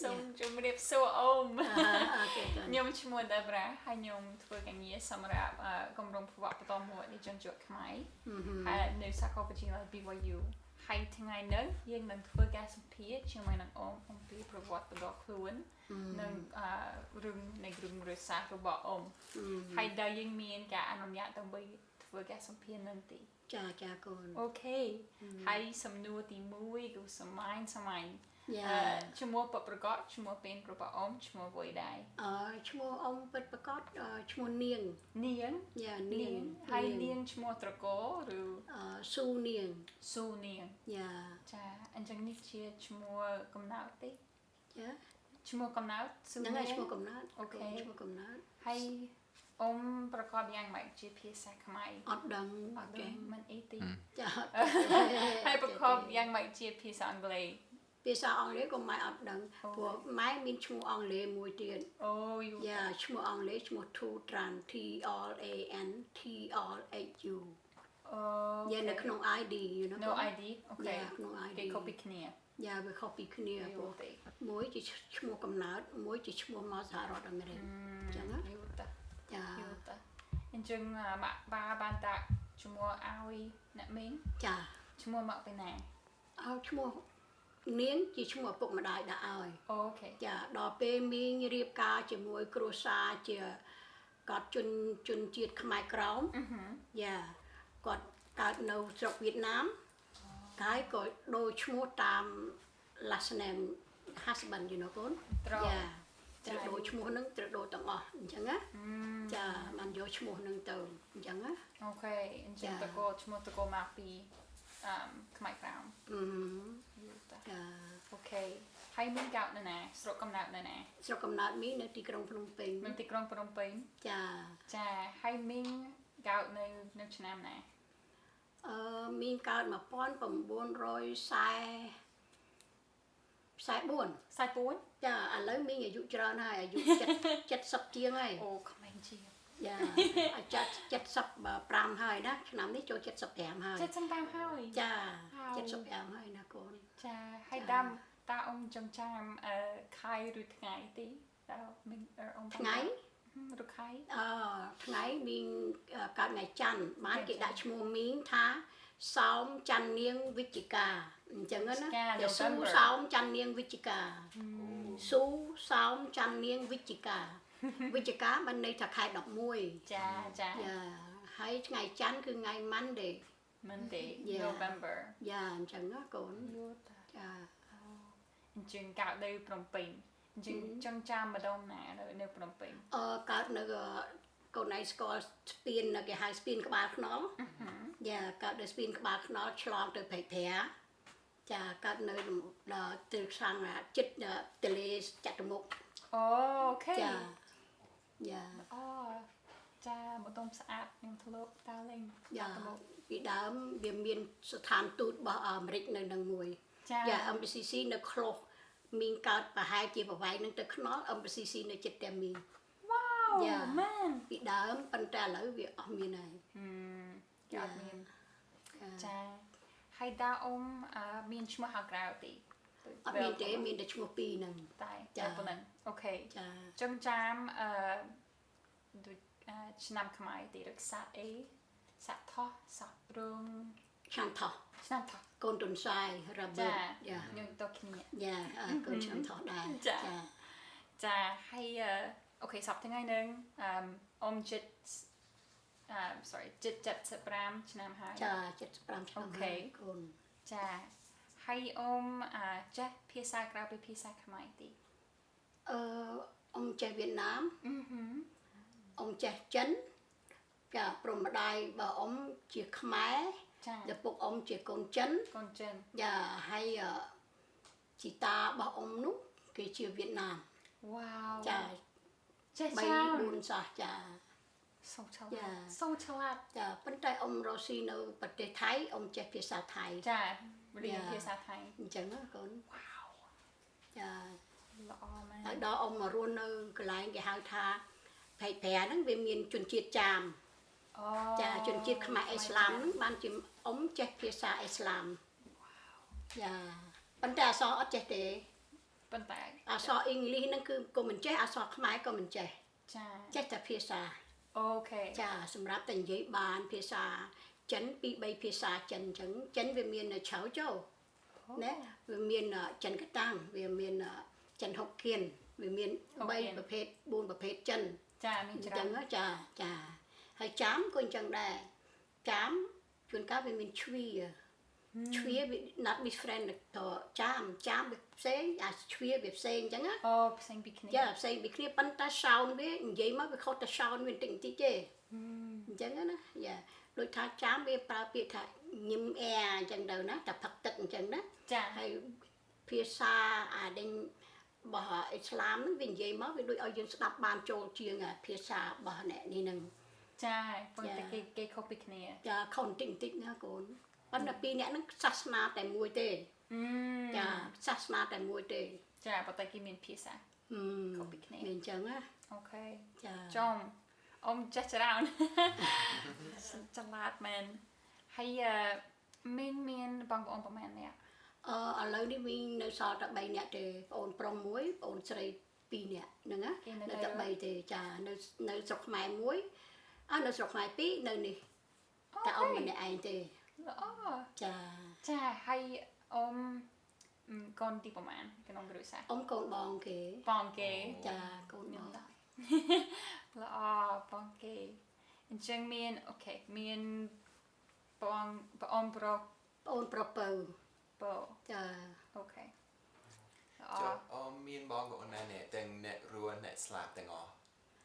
សូមជម្រាបសួរអូម អូខេ ខ្ញុំឈ្មោះ Debra ហើយខ្ញុំធ្វើការងារសម្រាប់គម្រោងប្រវត្តិបន្តមួយនៃជនជាតិខ្មែរហើយនៅសាកលវិទ្យាល័យ BYU ហើយថ្ងៃនេះយើងនឹងធ្វើការសម្ភាសន៍ជាមួយនឹងអូមអំពីប្រវត្តិបន្តខ្លួននិងរឿងនៃរឿងរសារបស់អូមហើយដែលយើងមានការអនុញ្ញាតដើម្បីធ្វើការសម្ភាសន៍នឹងទីចាកូន អូខេហើយសំណួរទី1គឺសម័យឈ្មោះប្រកបឈ្មោះពេនរបស់អូមឈ្មោះអ្វីដែរឈ្មោះអ៊ំពិតប្រកបឈ្មោះនាងនាងហើយនាងឈ្មោះត្រកូលឬស៊ូនាងចាអញ្ចឹងនេះជាឈ្មោះកំណើតទេចាឈ្មោះកំណើតស៊ូនាងហ្នឹងឈ្មោះកំណើត អូខេ ឈ្មោះកំណើត ហើយអ៊ំប្រកបយ៉ាងម៉េចជាភាសាខ្មែរអត់ដឹងមិនអីទេចា ហើយប្រកបយ៉ាងម៉េចជាភាសាអង់គ្លេសភាសាអង់គ្លេសក៏ម៉ែអត់ដឹងព្រោះម៉ែមានឈ្មោះអង់គ្លេសមួយទៀតយ៉ាឈ្មោះអង់គ្លេសឈ្មោះ Tran TRAN TRHU យ៉ានៅក្នុង ID you know នៅ ID អូខេ ក្នុង ID គេ copy គ្នាយ៉ាវា copy គ្នាព្រោះមួយជាឈ្មោះកំណើតមួយជាឈ្មោះមកសហរដ្ឋអាមេរិកអញ្ចឹងណាយូរតាអញ្ចឹងបាបានតាឈ្មោះឲ្យអ្នកមីងចាឈ្មោះមកពីណាឈ្មោះនាងជាឈ្មោះឪពុកម្ដាយដាក់ឲ្យអូខេចាដល់ពេលមីងរៀបការជាមួយគ្រួសារជាគាត់ជនជាតិខ្មែរក្រោមយ៉ាគាត់កើតនៅស្រុកវៀតណាមហើយក៏ដូរឈ្មោះតាម last name husband you know កូនយ៉ាត្រូវដូរឈ្មោះហ្នឹងត្រូវដូរទាំងអស់អញ្ចឹងណាចាបានយកឈ្មោះហ្នឹងទៅអញ្ចឹងណាអូខេអញ្ចឹងតកឈ្មោះតកមកពីខ្មែរក្រោមចាអូខេហើយមីងកោតនៅណាស្រុកកំណើតនៅណាស្រុកកំណើតមីងនៅទីក្រុងភ្នំពេញនៅទីក្រុងភ្នំពេញចាហើយមីងកោតនៅឆ្នាំណាមីងកើត1944ចាឥឡូវមីងអាយុច្រើនហើយអាយុ70ជាងហើយអូក្មេងជាងយ៉ា75ហើយណាឆ្នាំនេះចូល75ហើយ75ហើយចា75ហើយណាកូនចាហើយតាអ៊ំចង់ចាំខែឬថ្ងៃទេតើមីងអ៊ំថ្ងៃឬខែថ្ងៃមីងកើតថ្ងៃច័ន្ទបានគេដាក់ឈ្មោះមីងថាសោមច័ន្ទនាងវិជ្ជកាអញ្ចឹងណាស៊ូសោមច័ន្ទនាងវិជ្ជកាស៊ូសោមច័ន្ទនាងវិជ្ជកាវិជ្ជកាបានន័យថាខែ11ចាហើយថ្ងៃច័ន្ទគឺថ្ងៃ Monday November យ៉ាអញ្ចឹងណាកូនចាអញ្ចឹងកើតនៅភ្នំពេញអញ្ចឹងចង់ចាំម្ដងណានៅភ្នំពេញកើតនៅកូនឯងស្គាល់ស្ពានគេហៅស្ពានក្បាលខ្នល់យ៉ាកើតនៅស្ពានក្បាលខ្នល់ឆ្លងទៅព្រៃប្រាចាកើតនៅដល់ទិសខាងចិត្តទលេចតុមុខអូខេយ៉ាចាមកតុំស្អាតនឹងធ្លាប់តាលេងយ៉ាពីដើមវាមានស្ថានទូតរបស់អាមេរិកនៅនឹងមួយយ៉ា MCC នៅក្លោះមីងកើតប្រហែលជាប្រវែងនឹងទៅខ្នល់ MCC នៅចិត្តតែមីងយ៉ាមែនពីដើមប៉ុន្តែឥឡូវវាអស់មានហើយគេអត់មានចាហើយតាអ៊ំមានឈ្មោះហៅក្រៅទេអត់មានទេមានតែឈ្មោះពីរហ្នឹងតែប៉ុណ្ណឹងអូខេចង់ចាំដូចឆ្នាំខ្មែរទីរក្សាអីសាក់ថោះសាក់រងឆ្នាំថោះកូនទុនសាយរបឺយ៉ាខ្ញុំតគ្នាយ៉ាកូនឆ្នាំថោះដែរចាហើយអូខេសប្តាហ៍ថ្ងៃហ្នឹងអ៊ំចិត្ត75ឆ្នាំហើយចា75ឆ្នាំហើយកូនចាហើយអ៊ំចេះភាសាក្រៅពីភាសាខ្មែរទេអ៊ំចេះវៀតណាមអ៊ំចេះចិនចាព្រមម្ដាយបើអ៊ំជាខ្មែរឪពុកអ៊ំជាកូនចិនយ៉ាហើយជីតារបស់អ៊ំនោះគេជាវៀតណាមវ៉ាវចាចេះ4សាសចាសូឆ្លាតចាប៉ុន្តែអ៊ំរស់ស៊ីនៅប្រទេសថៃអ៊ំចេះភាសាថៃចារៀនភាសាថៃអញ្ចឹងណាកូនវ៉ាវចាល្អមែនហើយដល់អ៊ំមករស់នៅកន្លែងគេហៅថាព្រៃប្រាហ្នឹងវាមានជនជាតិចាមចាជនជាតិខ្មែរអ៊ីស្លាមហ្នឹងបានជាអ៊ំចេះភាសាអ៊ីស្លាមចាប៉ុន្តែអក្សរអត់ចេះទេប៉ុន្តែអ អក្សរអ៊ីងលីសហ្នឹងគឺក៏មិនចេះអក្សរខ្មែរក៏មិនចេះ ចា ចេះតែភាសា អូខេ ចាសម្រាប់តែនិយាយបានភាសាចិន2 3ភាសាចិនអញ្ចឹងចិនវាមានឆៅជោណាវាមានចិនកតាំងវាមានចិនហុកគៀនវាមាន3ប្រភេទ4ប្រភេទចិន ចាមាន អញ្ ច្រើ ចឹង ន ចាហើយចាមក៏អញ្ចឹងដែរចាមជួនកាលវាមានជ្វាវា not different ទៅចាមវាផ្សេងអាជ្វាវាផ្សេងអញ្ចឹងណា អូផ្សេងពីគ្នា ចាផ្សេងពីគ្នាប៉ុន្តែ sound វានិយាយមកវាខុសតែ sound វាបន្តិចទេអញ្ចឹងណាយ៉ាដូចថាចាមវាប្រើពាក្យថាញឹមអែអញ្ចឹងទៅណាតែផឹកទឹកអញ្ចឹងណា ចា ហើយភាសាអាដេញរបស់អ៊ីស្លាមហ្នឹងវានិយាយមកវាដូចឲ្យយើងស្ដាប់បានចូលជាងភាសារបស់អ្នកនេះហ្នឹង ចាប៉ុន្តែគេខុសពីគ្នា ចាខុសបន្តិចណាកូនប៉ុន្តែពីរអ្នកហ្នឹងសាសនាតែមួយទេចាសាសនាតែមួយទេ ចាប៉ុន្តែគេមានភាសាខុសពីគ្នា មានអញ្ចឹងណា អូខេ ចា ចំអ៊ំចេះច្រើន ចំណាត់មែនហើយមានបងប្អូនប្រហែលអ្នក ឥឡូវនេះវិញនៅសល់តែ3នាក់ទេបងអូនប្រុសមួយបងអូនស្រី2នាក់ហ្នឹងណានៅតែ3ទេចានៅស្រុកខ្មែរមួយនៅស្រុកខ្មែរ2នៅនេះតែអ៊ំម្នាក់ឯងទេ អូ ចា ចាហើយអ៊ំកូនទីប្រហែលក្នុងគ្រួសារ អ៊ំកូនបងគេ បងគេ ចាកូន ញ ប ញឹម ង ដែរ ល្អបងគេអញ្ចឹងមានអូខេមានបងប្អូនប្រុស បងអូនប្រុសពៅ បោ ចា អូខេល្អ ចូលអូមានបងប្អូនណាស់ទាំងអ្នករស់អ្នកស្លាប់ទាំងអស់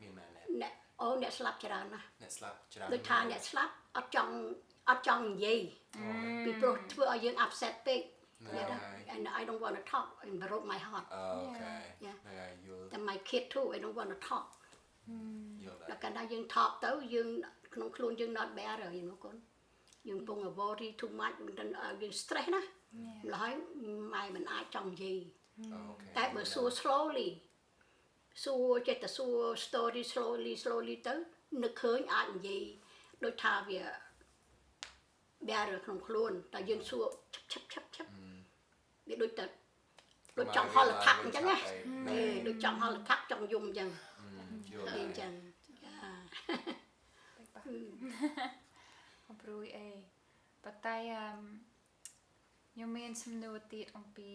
មានម៉ែអ្នក អ្នកអូនអ្នកស្លាប់ច្រើនណាស់ អ្នកស្លាប់ច្រើន ដូចថាអ្នកស្លាប់អត់ចង់និយាយពីព្រោះធ្វើឲ្យយើង upset ពេក ហ្នឹងហើយ and I don't want to talk and broke my heart អូខេ Yeah. ហ្នឹងហើយយល់ តែ my kid too I don't want to talk យល់ ដល់កាលណាយើង talk ទៅយើងក្នុងខ្លួនយើង not better យល់កូនយើងពង worry too much យើង stress ណាម្ល៉េះហើយម៉ែមិនអាចចង់និយាយ អូខេ តែបើសួរ slowly សួរចេះតែសួរ story slowly ទៅនឹកឃើញអាចនិយាយដូចថាវា better ក្នុងខ្លួនតែយើងសួរឆាប់វាដូចតែដូចចង់ហល់ថាក់អញ្ចឹងណាដូចចង់ហល់ថាក់ចង់យំអញ្ចឹង យល់ អញ្ចឹងចា អំព្រួយអីប៉ុន្តែខ្ញុំមានសំណួរទៀតអំពី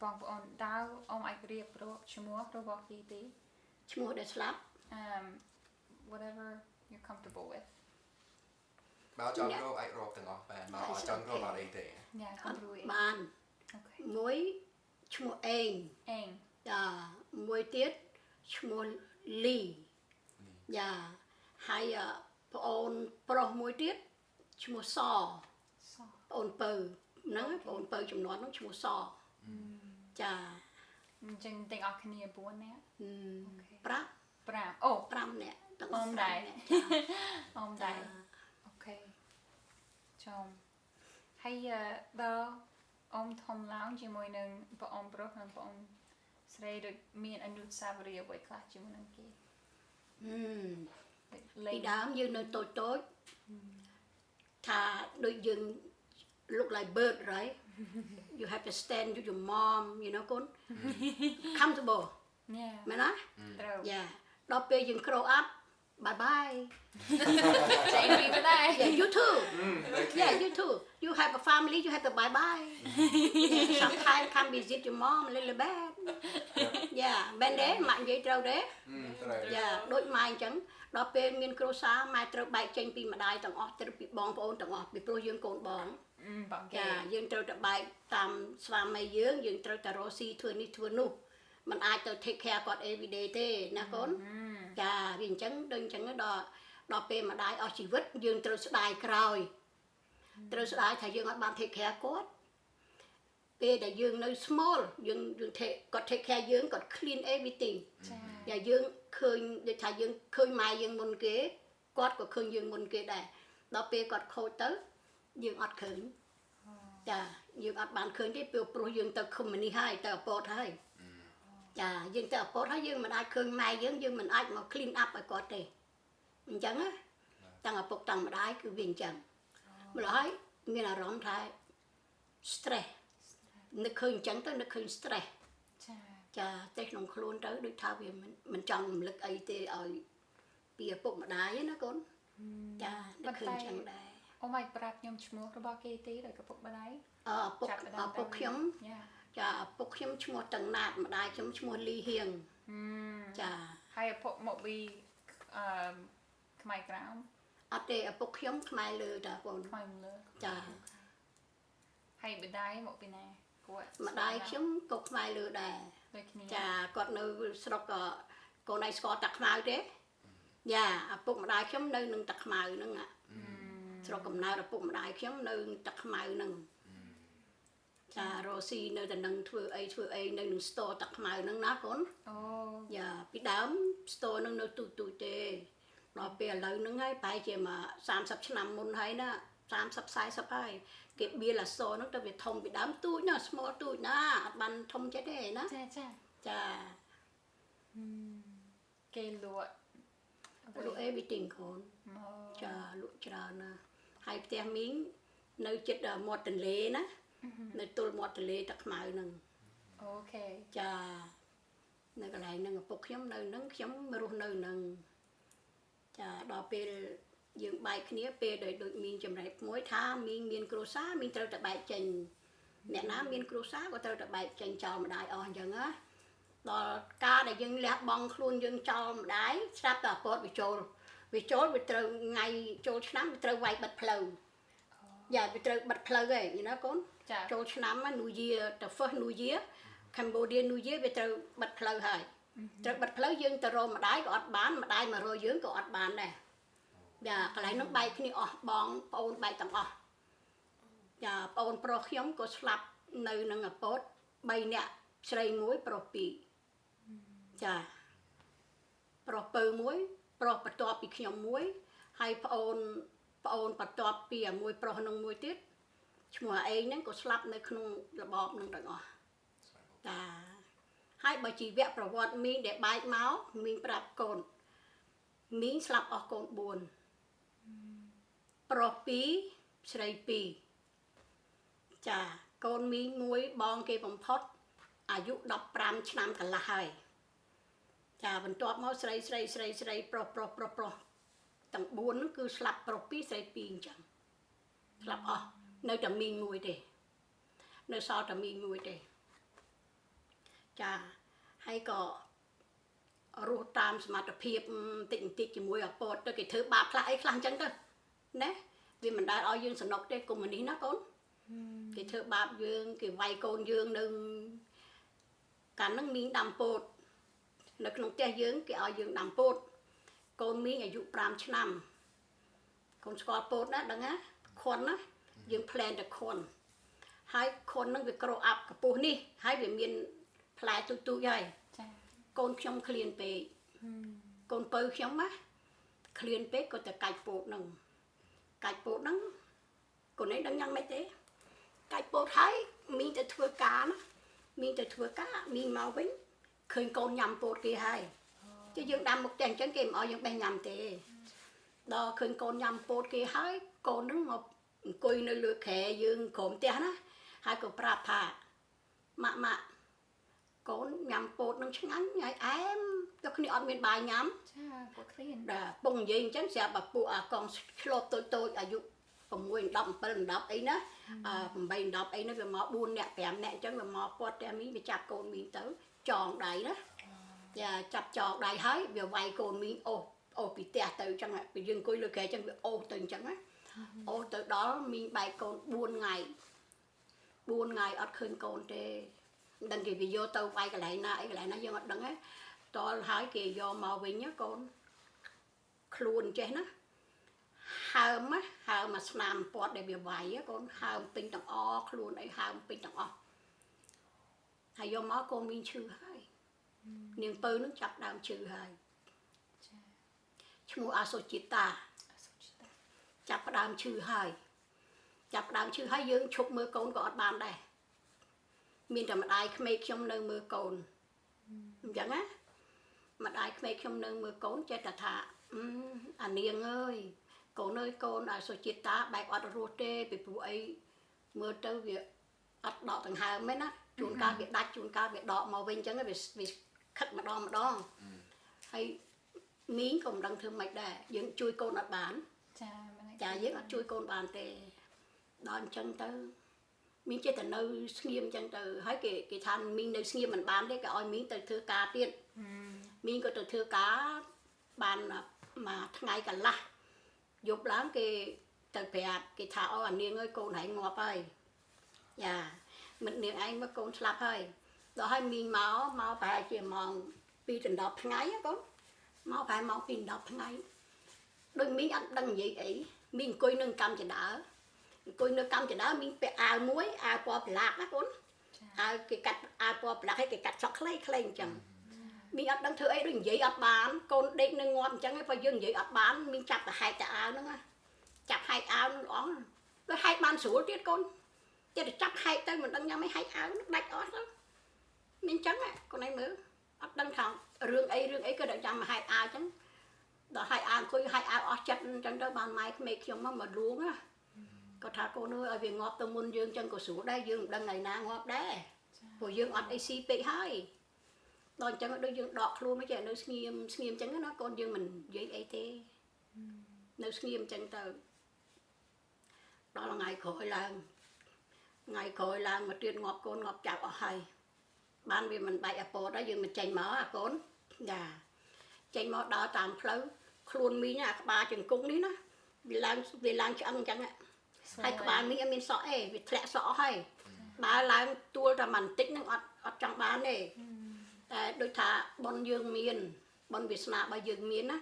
បងប្អូនដៅអ៊ំអាចរៀបរាប់ឈ្មោះរបស់គេទេ ឈ្មោះដែលស្លាប់ whatever you're comfortable with បើចង់រកអាចរកទាំងអស់បានបើអត់ចង់រកអត់អីទេ យ៉ា អ កំ ត់ ព្រួយ បាន អូខេ មួយឈ្មោះអេង អេង ចាមួយទៀតឈ្មោះលីយ៉ាហើយប្អូនប្រុសមួយទៀតឈ្មោះស ស ប្អូនពៅហ្នឹងប្អូនពៅចំនួនហ្នឹងឈ្មោះសចា អញ្ចឹងទាំងអស់គ្នា4នាក់ ប្រាក់ 5អូ 5នាក់ទាំង អ៊ំដែរ 5នាក់ អ៊ំដែរអូខេចំហើយដល់អ៊ំធំឡើងជាមួយនឹងបងអ៊ំប្រុសនិងបងអ៊ំស្រីដូចមានអនុស្សាវរីយ៍អ្វីខ្លះជាមួយនឹងគេ លេ ពី ង ដើមយើងនៅតូចថាដូចយើង look like bird right you have to stand with your mom you know កូន comfortable ញ៉ា មែនណា ត្រូវ យ៉ាដល់ពេលយើង grow up bye bye ចេញពីបដែរ yeah you too yeah you too you have a family you have to bye bye yeah, sometimes come visit your mom a little bit yeah មែនទេម៉ាក់និយាយត្រូវទេ ត្រូវ យ៉ាដូចម៉ែអញ្ចឹងដល់ពេលមានគ្រួសារម៉ែត្រូវបែកចេញពីម្ដាយទាំងអស់ទៅពីបងប្អូនទាំងអស់ពីព្រោះយើងកូនបង បងគេ ចាយើងត្រូវតែបែកតាមស្វាមីយើងត្រូវតែរកស៊ីធ្វើនេះធ្វើនោះมันអាចទៅ take care គាត់ every day ទេណាកូនចាវាអញ្ចឹងដូចអញ្ចឹងដល់ពេលម្ដាយអស់ជីវិតយើងត្រូវស្ដាយក្រោយត្រូវស្ដាយថាយើងអត់បាន take care គាត់ពេលដែលយើងនៅ small យើង គាត់ take care យើងគាត់ clean everything ចា ដែលយើងឃើញដូចថាយើងឃើញម៉ែយើងមុនគេគាត់ក៏ឃើញយើងមុនគេដែរដល់ពេលគាត់ខូចទៅយើងអត់ឃើញចាយើងអត់បានឃើញទេពីព្រោះយើងទៅ company ហើយទៅ airport ហើយចាយើងទៅ airport ហើយយើងមិនអាចឃើញម៉ែយើងមិនអាចមក clean up ឲ្យគាត់ទេអញ្ចឹងណាតាំងឪពុកតាំងម្ដាយគឺវាអញ្ចឹងម្ល៉េះហើយមានអារម្មណ៍ថា stress នឹកឃើញអញ្ចឹងទៅនឹកឃើញ stress ចា ចាតែក្នុងខ្លួនទៅដូចថាវាមិនចង់រំលឹកអីទេឲ្យពីឪពុកម្ដាយណាកូនចានឹកឃើញចឹងដែរ អូម៉ៃប្រាប់ខ្ញុំឈ្មោះរបស់គេទេដោយឪពុកម្ដាយ ឪពុកខ្ញុំចាឪពុកខ្ញុំឈ្មោះតឹងណាតម្ដាយខ្ញុំឈ្មោះលីហៀងចា ហើយឪពុកមកពីខ្មែរក្រៅ អត់ទេឪពុកខ្ញុំខ្មែរលើតាបង ខ្មែរលើ ចា ហើយម្ដាយមកពីណាគាត់ ម្ដាយខ្ញុំក៏ខ្មែរលើដែរ ដូចគ្នា ចាគាត់នៅស្រុកកូនឯងស្គាល់តាខ្មៅទេយ៉ាឪពុកម្ដាយខ្ញុំនៅនឹងតាខ្មៅហ្នឹងស្រុកកំណើតឪពុកម្ដាយខ្ញុំនៅតាខ្មៅហ្នឹងចារស់ស៊ីនៅតែនឹងធ្វើអីនៅនឹងស្ទរតាខ្មៅហ្នឹងណាកូន អូ យ៉ាពីដើមស្ទរហ្នឹងនៅទូទេដល់ពេលឥឡូវហ្នឹងហើយប្រហែលជាមួយ30ឆ្នាំមុនហើយណា30 40ហើយគេបៀលអសរហ្នឹងទៅវាធំពីដើមទូចណាស្មោលទូចណាអត់បានធំចិត្តទេណា ចា ចា គេលក់ លក់ everything កូនចាលក់ច្រើនណាស់ហើយផ្ទះមីងនៅជិតមាត់ទន្លេណានៅទល់មាត់ទន្លេតាខ្មៅហ្នឹង អូខេ ចានៅកន្លែងហ្នឹងឪពុកខ្ញុំនៅហ្នឹងខ្ញុំរស់នៅហ្នឹងចាដល់ពេលយើងបែកគ្នាពេលដូចមីងចម្រែកមួយថាមីងមានគ្រួសារមីងត្រូវតែបែកចេញអ្នកណាមានគ្រួសារក៏ត្រូវតែបែកចេញចោលម្ដាយអស់អញ្ចឹងណាដល់ការដែលយើងលះបង់ខ្លួនយើងចោលម្ដាយស្រាប់តែអពតវាចូលវាត្រូវថ្ងៃចូលឆ្នាំវាត្រូវវាយបិទផ្លូវយ៉ាវាត្រូវបិទផ្លូវឯងណាកូន ចូលឆ្នាំ New Year the first New Year Cambodia New Year វាត្រូវបិទផ្លូវហើយត្រូវបិទផ្លូវយើងទៅរកម្ដាយក៏អត់បានម្ដាយមករកយើងក៏អត់បានដែរយ៉ាកន្លែងនោះបែកគ្នាអស់បងប្អូនបែកទាំងអស់យ៉ាប្អូនប្រុសខ្ញុំក៏ស្លាប់នៅនឹងឪពុក3នាក់ស្រី1ប្រុស2ចាប្រុសពៅ1ប្រុសបន្ទាប់ពីខ្ញុំ1ហើយប្អូនបន្ទាប់ពីមួយប្រុសនឹងមួយទៀតឈ្មោះឯងហ្នឹងក៏ស្លាប់នៅក្នុងរបបនឹងទាំងអស់តាហើយបើជីវៈប្រវត្តិមីងដែលបែកមកមីងប្រាប់កូនមីងស្លាប់អស់កូន4ប្រុស2ស្រី2ចាកូនមីង1បងគេបំផុតអាយុ15ឆ្នាំកន្លះហើយចាបន្ទាប់មកស្រីប្រុសទាំង4ហ្នឹងគឺស្លាប់ប្រុស2ស្រី2អញ្ចឹងស្លាប់អស់នៅតែមីង1ទេនៅសល់តែមីង1ទេចាហើយក៏រស់តាមសមត្ថភាពបន្តិចជាមួយអពតទៅគេធ្វើបាបខ្លះអីខ្លះអញ្ចឹងទៅណាវាមិនដែលឲ្យយើងសំណុកទេកុំនេះណាកូនគេធ្វើបាបយើងគេវាយកូនយើងនៅកាលហ្នឹងមីងដាំពោតនៅក្នុងផ្ទះយើងគេឲ្យយើងដាំពោតកូនមីងអាយុ5ឆ្នាំកូនស្គាល់ពោតណាដឹងណាខុនណាយើងផ្លែនតែខុនហើយខុនហ្នឹងវាក្រអាប់កពស់នេះហើយវាមានផ្លែទូចហើយចាកូនខ្ញុំឃ្លានពេកកូនពៅខ្ញុំណាឃ្លានពេកក៏ទៅកាច់ពោតហ្នឹងកូនឯងដឹងយ៉ាងម៉េចទេកាច់ពោតហើយមីងទៅធ្វើការណាមីងមកវិញឃើញកូនញ៉ាំពោតគេហើយchứ dương đâm một tiền chân kìm ở dương bên nhầm thế đó khơi con nhầm bột kia hai con nó ngọc cùi nơi lừa khè dương cổm tiền á hai cô prap thà mạ con nhầm bột nó ngắn ngày em cho khi ở miền bài nhắm đã bông gì chắc sẽ bà phụ con lột tôi ở dụ còn nguyên đọc bên đọc ấy nữa bên đọc ấy nó về mỏ buôn nè kèm nè chắc là mỏ bột em ý bị chặt con mình tới tròn đầy đó và chặt tròn đầy hết về vay con mình ô bị tè từ chẳng hạn bị dừng coi lừa kề chẳng bị ô từ chẳng á ô từ đó mình bài con buôn ngày ở khơi con thế đừng kỳ vì vô tàu vay cái lại nó vô mặt đằng á to hỏi kỳ vô màu về nhá con luôn chứ nó hàm mà làm bọt để bị vay á con hàm pin tầng o luôn ấy hàm pin tầng o hay vô máu con mình chữ hai niềng pơ nó chặt đam chữ hai mua asochita chặt đam chữ hai dương chụp mưa con có bàn đây mình làm ai khmei trong nơi mưa con chẳng á mà ai khmei trong nơi mưa con chơi thà anh niềng ơi con asochita bài quạt rô tê bị phụ ấy mưa tới việc ắt đỏ thằng hà mấy á ជួនកាលវាដាច់ជួនកាលវាដកមកវិញអញ្ចឹងវាខឹកម្ដងហើយមីងក៏មិនដឹងធ្វើម៉េចដែរយើងជួយកូនអត់បានចាយើងអត់ជួយកូនបានទេដល់អញ្ចឹងទៅមីងចេះតែនៅស្ងៀមអញ្ចឹងទៅហើយគេថាមីងនៅស្ងៀមមិនបានទេគេឲ្យមីងទៅធ្វើការទៀតមីងក៏ទៅធ្វើការបានមួយថ្ងៃកន្លះយប់ឡើងគេទៅប្រាប់គេថាអូអានាងអើយកូនឯងងាប់ហើយយ៉ាមិននាងឯងមកកូនស្លាប់ហើយដល់ហើយមីងមកប្រហែលជាម៉ោង2 ដល់ 10 ថ្ងៃកូនមកប្រហែលម៉ោង2 ដល់ 10 ថ្ងៃដូចមីងអត់ដឹងនិយាយអីមីងអង្គុយនឹងកម្មចដើអង្គុយនៅកម្មចដើមីងពាក់អាវមួយអាវពណ៌ប្រឡាក់ណាកូនអាវគេកាត់អាវពណ៌ប្រឡាក់ឲ្យគេកាត់សក់ខ្លីៗអញ្ចឹងមីងអត់ដឹងធ្វើអីដូចនិយាយអត់បានកូនដេកនៅងាប់អញ្ចឹងឯងព្រោះយើងនិយាយអត់បានមីងចាប់ទៅហែកតែអាវហ្នឹងណាចាប់ហែកអាវហ្នឹងអស់ដូចហែកបានស្រួលទៀតកូនចេះតែចាប់ហែកទៅមិនដឹងយ៉ាងម៉េចហែកអាវដាច់អស់ទៅមីងអញ្ចឹងកូនឯងមើលអត់ដឹងថារឿងអីក៏ដល់ចាំហែកអាវអញ្ចឹងដល់ហែកអាវអង្គុយហែកអាវអស់ចិត្តអញ្ចឹងទៅបានម៉ែក្មេកខ្ញុំមករួងណាគាត់ថាកូនអើយឲ្យវាងាប់ទៅមុនយើងអញ្ចឹងក៏ស្រួលដែរយើងមិនដឹងថ្ងៃណាងាប់ដែរព្រោះយើងអត់អីស៊ីពេកហើយដល់អញ្ចឹងដូចយើងដកខ្លួនមកចេះនៅស្ងៀមអញ្ចឹងណាកូនយើងមិននិយាយអីទេនៅស្ងៀមអញ្ចឹងទៅដល់ថ្ងៃក្រោយឡើងមកទៀតងាប់កូនងាប់ចៅអស់ហើយបានវាមិនបែកអាពតហើយយើងមិនចេញមកអាកូនចាចេញមកដើរតាមផ្លូវខ្លួនមីងអាក្បាលជង្គង់នេះណាវាឡើងឆ្អឹងអញ្ចឹងហើយក្បាលមីងអត់មានសក់ទេវាធ្លាក់សក់អស់ហើយដើរឡើងទួលតែបន្តិចហ្នឹងអត់ចង់បានទេតែដូចថាប៉ុនយើងមានប៉ុនវាសនារបស់យើងមានណា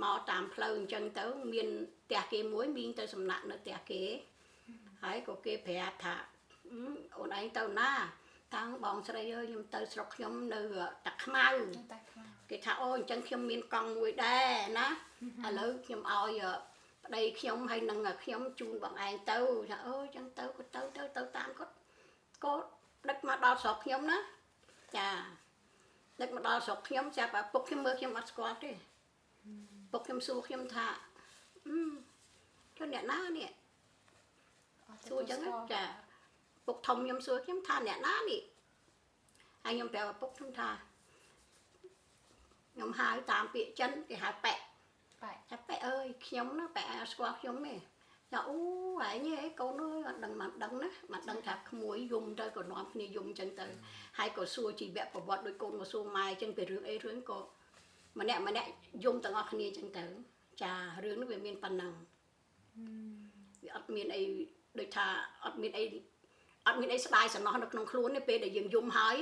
មកតាមផ្លូវអញ្ចឹងទៅមានផ្ទះគេមួយមីងទៅសំណាក់នៅផ្ទះគេហើយក៏គេប្រាប់ថាអូនឯងទៅណាតាំងបងស្រីអើយខ្ញុំទៅស្រុកខ្ញុំនៅតាខ្មៅគេថាអូអញ្ចឹងខ្ញុំមានកង់មួយដែរណាឥឡូវខ្ញុំឲ្យប្តីខ្ញុំហើយនឹងខ្ញុំជូនបងឯងទៅថាអូអញ្ចឹងទៅតាមគាត់ដឹកមកដល់ស្រុកខ្ញុំណាចាដឹកមកដល់ស្រុកខ្ញុំចាប់ពុកខ្ញុំមើលខ្ញុំអត់ស្គាល់ទេពុកខ្ញុំសួរខ្ញុំថាចុះអ្នកណានេះសួរអញ្ចឹងចាពុកធំខ្ញុំសួរខ្ញុំថាអ្នកណានេះហើយខ្ញុំប្រាប់ពុកខ្ញុំថាខ្ញុំហៅតាមពាក្យចិនគេហៅប៉ែថាប៉ែអើយខ្ញុំណាប៉ែស្គាល់ខ្ញុំទេថាអូឯងហ៎កូនអើយអត់ដឹងណាមិនដឹងថាក្មួយយំទៅក៏នាំគ្នាយំអញ្ចឹងទៅហើយក៏សួរជីវប្រវត្តិដូចកូនមកសួរម៉ែអញ្ចឹងពីរឿងក៏ម្នាក់យំទាំងអស់គ្នាអញ្ចឹងទៅចារឿងនេះវាមានប៉ុណ្ណឹងវាអត់មានអីដូចថាអត់មានអីស្ដាយសំណោះនៅក្នុងខ្លួនទេពេលដែលយើងយំហើយ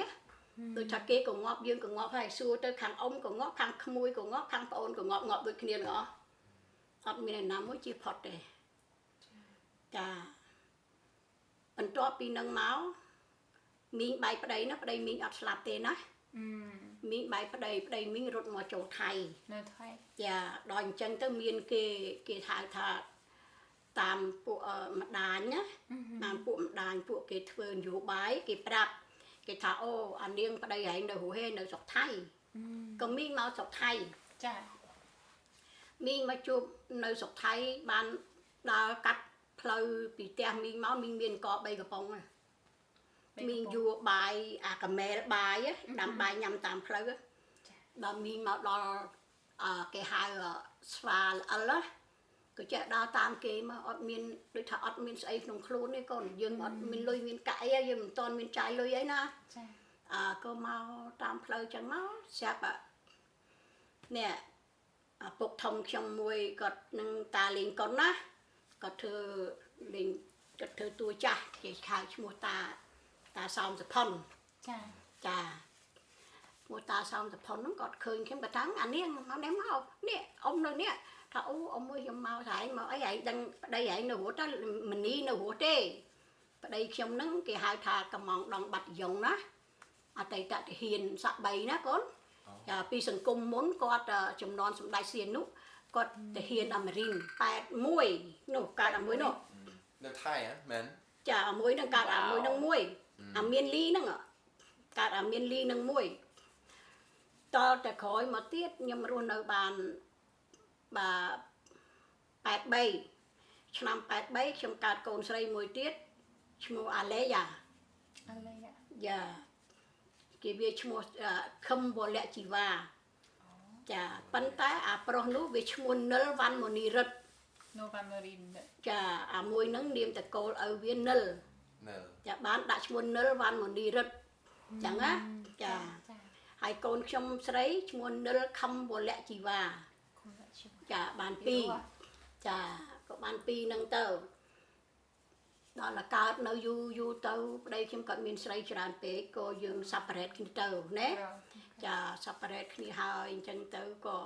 ដូចថាគេក៏ងាប់យើងក៏ងាប់ហើយសួរទៅខាងអ៊ំក៏ងាប់ខាងក្មួយក៏ងាប់ខាងប្អូនក៏ងាប់ដូចគ្នាទាំងអស់អត់មានណាមួយជាផុតទេចាបន្ទាប់ពីនឹងមកមីងបែកប្តីណាប្តីមីងអត់ស្លាប់ទេណាមីងបែកប្តីមីងរត់មកចូលថៃនៅថៃចាដល់អញ្ចឹងទៅមានគេហៅថាតាមពួកម្ដាយណាតាមពួកម្ដាយពួកគេធ្វើនយោបាយគេប្រាប់គេថាអូអានាងប្តីឯងនៅរស់នៅស្រុកថៃក៏មីងមកស្រុកថៃចាមីងមកជួបនៅស្រុកថៃបានដើរកាត់ផ្លូវពីផ្ទះមីងមកមីងមានក3កំប៉ុងមីងយួរបាយអាកាមែលបាយដាំបាយញ៉ាំតាមផ្លូវដល់មីងមកដល់គេហៅស្វាល្អិលក៏ចេះដើរតាមគេមកអត់មានដូចថាអត់មានស្អីក្នុងខ្លួនទេកូនយើងអត់មានលុយមានកាក់អីយើងមិនទាន់មានចាយលុយអីណាចាក៏មកតាមផ្លូវចឹងមកស្រាប់នេះពុកធំខ្ញុំមួយគាត់នឹងតាលេងកុនណាគាត់ធ្វើលេងគាត់ធ្វើតួចាស់គេហៅឈ្មោះតាសោមសុផុនចាឈ្មោះតាសោមសុផុនហ្នឹងគាត់ឃើញខ្ញុំគាត់ថាអានាងមកនេះមកនេះអ៊ំនៅនេះថាអូអ៊ំមួយខ្ញុំមកថាឯងមកអីឯងដឹងប្តីឯងនៅរស់ទៅមនីនៅរស់ទេប្តីខ្ញុំហ្នឹងគេហៅថាកំងដងបាត់យ៉ុងណាអតីតទាហានស័ក្តិ3ណាកូនចាពីសង្គមមុនគាត់ចំនួនសម្ដេចសៀននោះគាត់ទាហានអមរិន81នោះកើតមួយនោះនៅថៃមែនចាមួយនឹងកើតមួយនឹងមួយអាមានលីហ្នឹងកើតអាមានលីនឹងមួយតតែក្រោយមកទៀតខ្ញុំរស់នៅបាន83ឆ្នាំ83ខ្ញុំកើតកូនស្រីមួយទៀតឈ្មោះអាឡេយ៉ា យ៉ាគេវាឈ្មោះខឹមវលៈជីវ៉ាចាប៉ុន្តែអាប្រុសនោះវាឈ្មោះនិលវណ្ណមុនីរិទ្ធ Novemberin ចាអាមួយហ្នឹងនាមតកូលឲ្យវានិល Nil. ចាបានដាក់ឈ្មោះនិលវណ្ណមុនីរិទ្ធចឹងណាចា ហើយកូនខ្ញុំស្រីឈ្មោះនិលខំវលៈជីវ៉ាចាបាន2ចាក៏បាន2ហ្នឹងទៅដល់តែកើតនៅយូរទៅប្តីខ្ញុំក៏មានស្រីច្រើនពេកក៏យើងសាប់ប៉ារ៉េតគ្នាទៅណាចាសាប់ប៉ារ៉េតគ្នាហើយអញ្ចឹងទៅក៏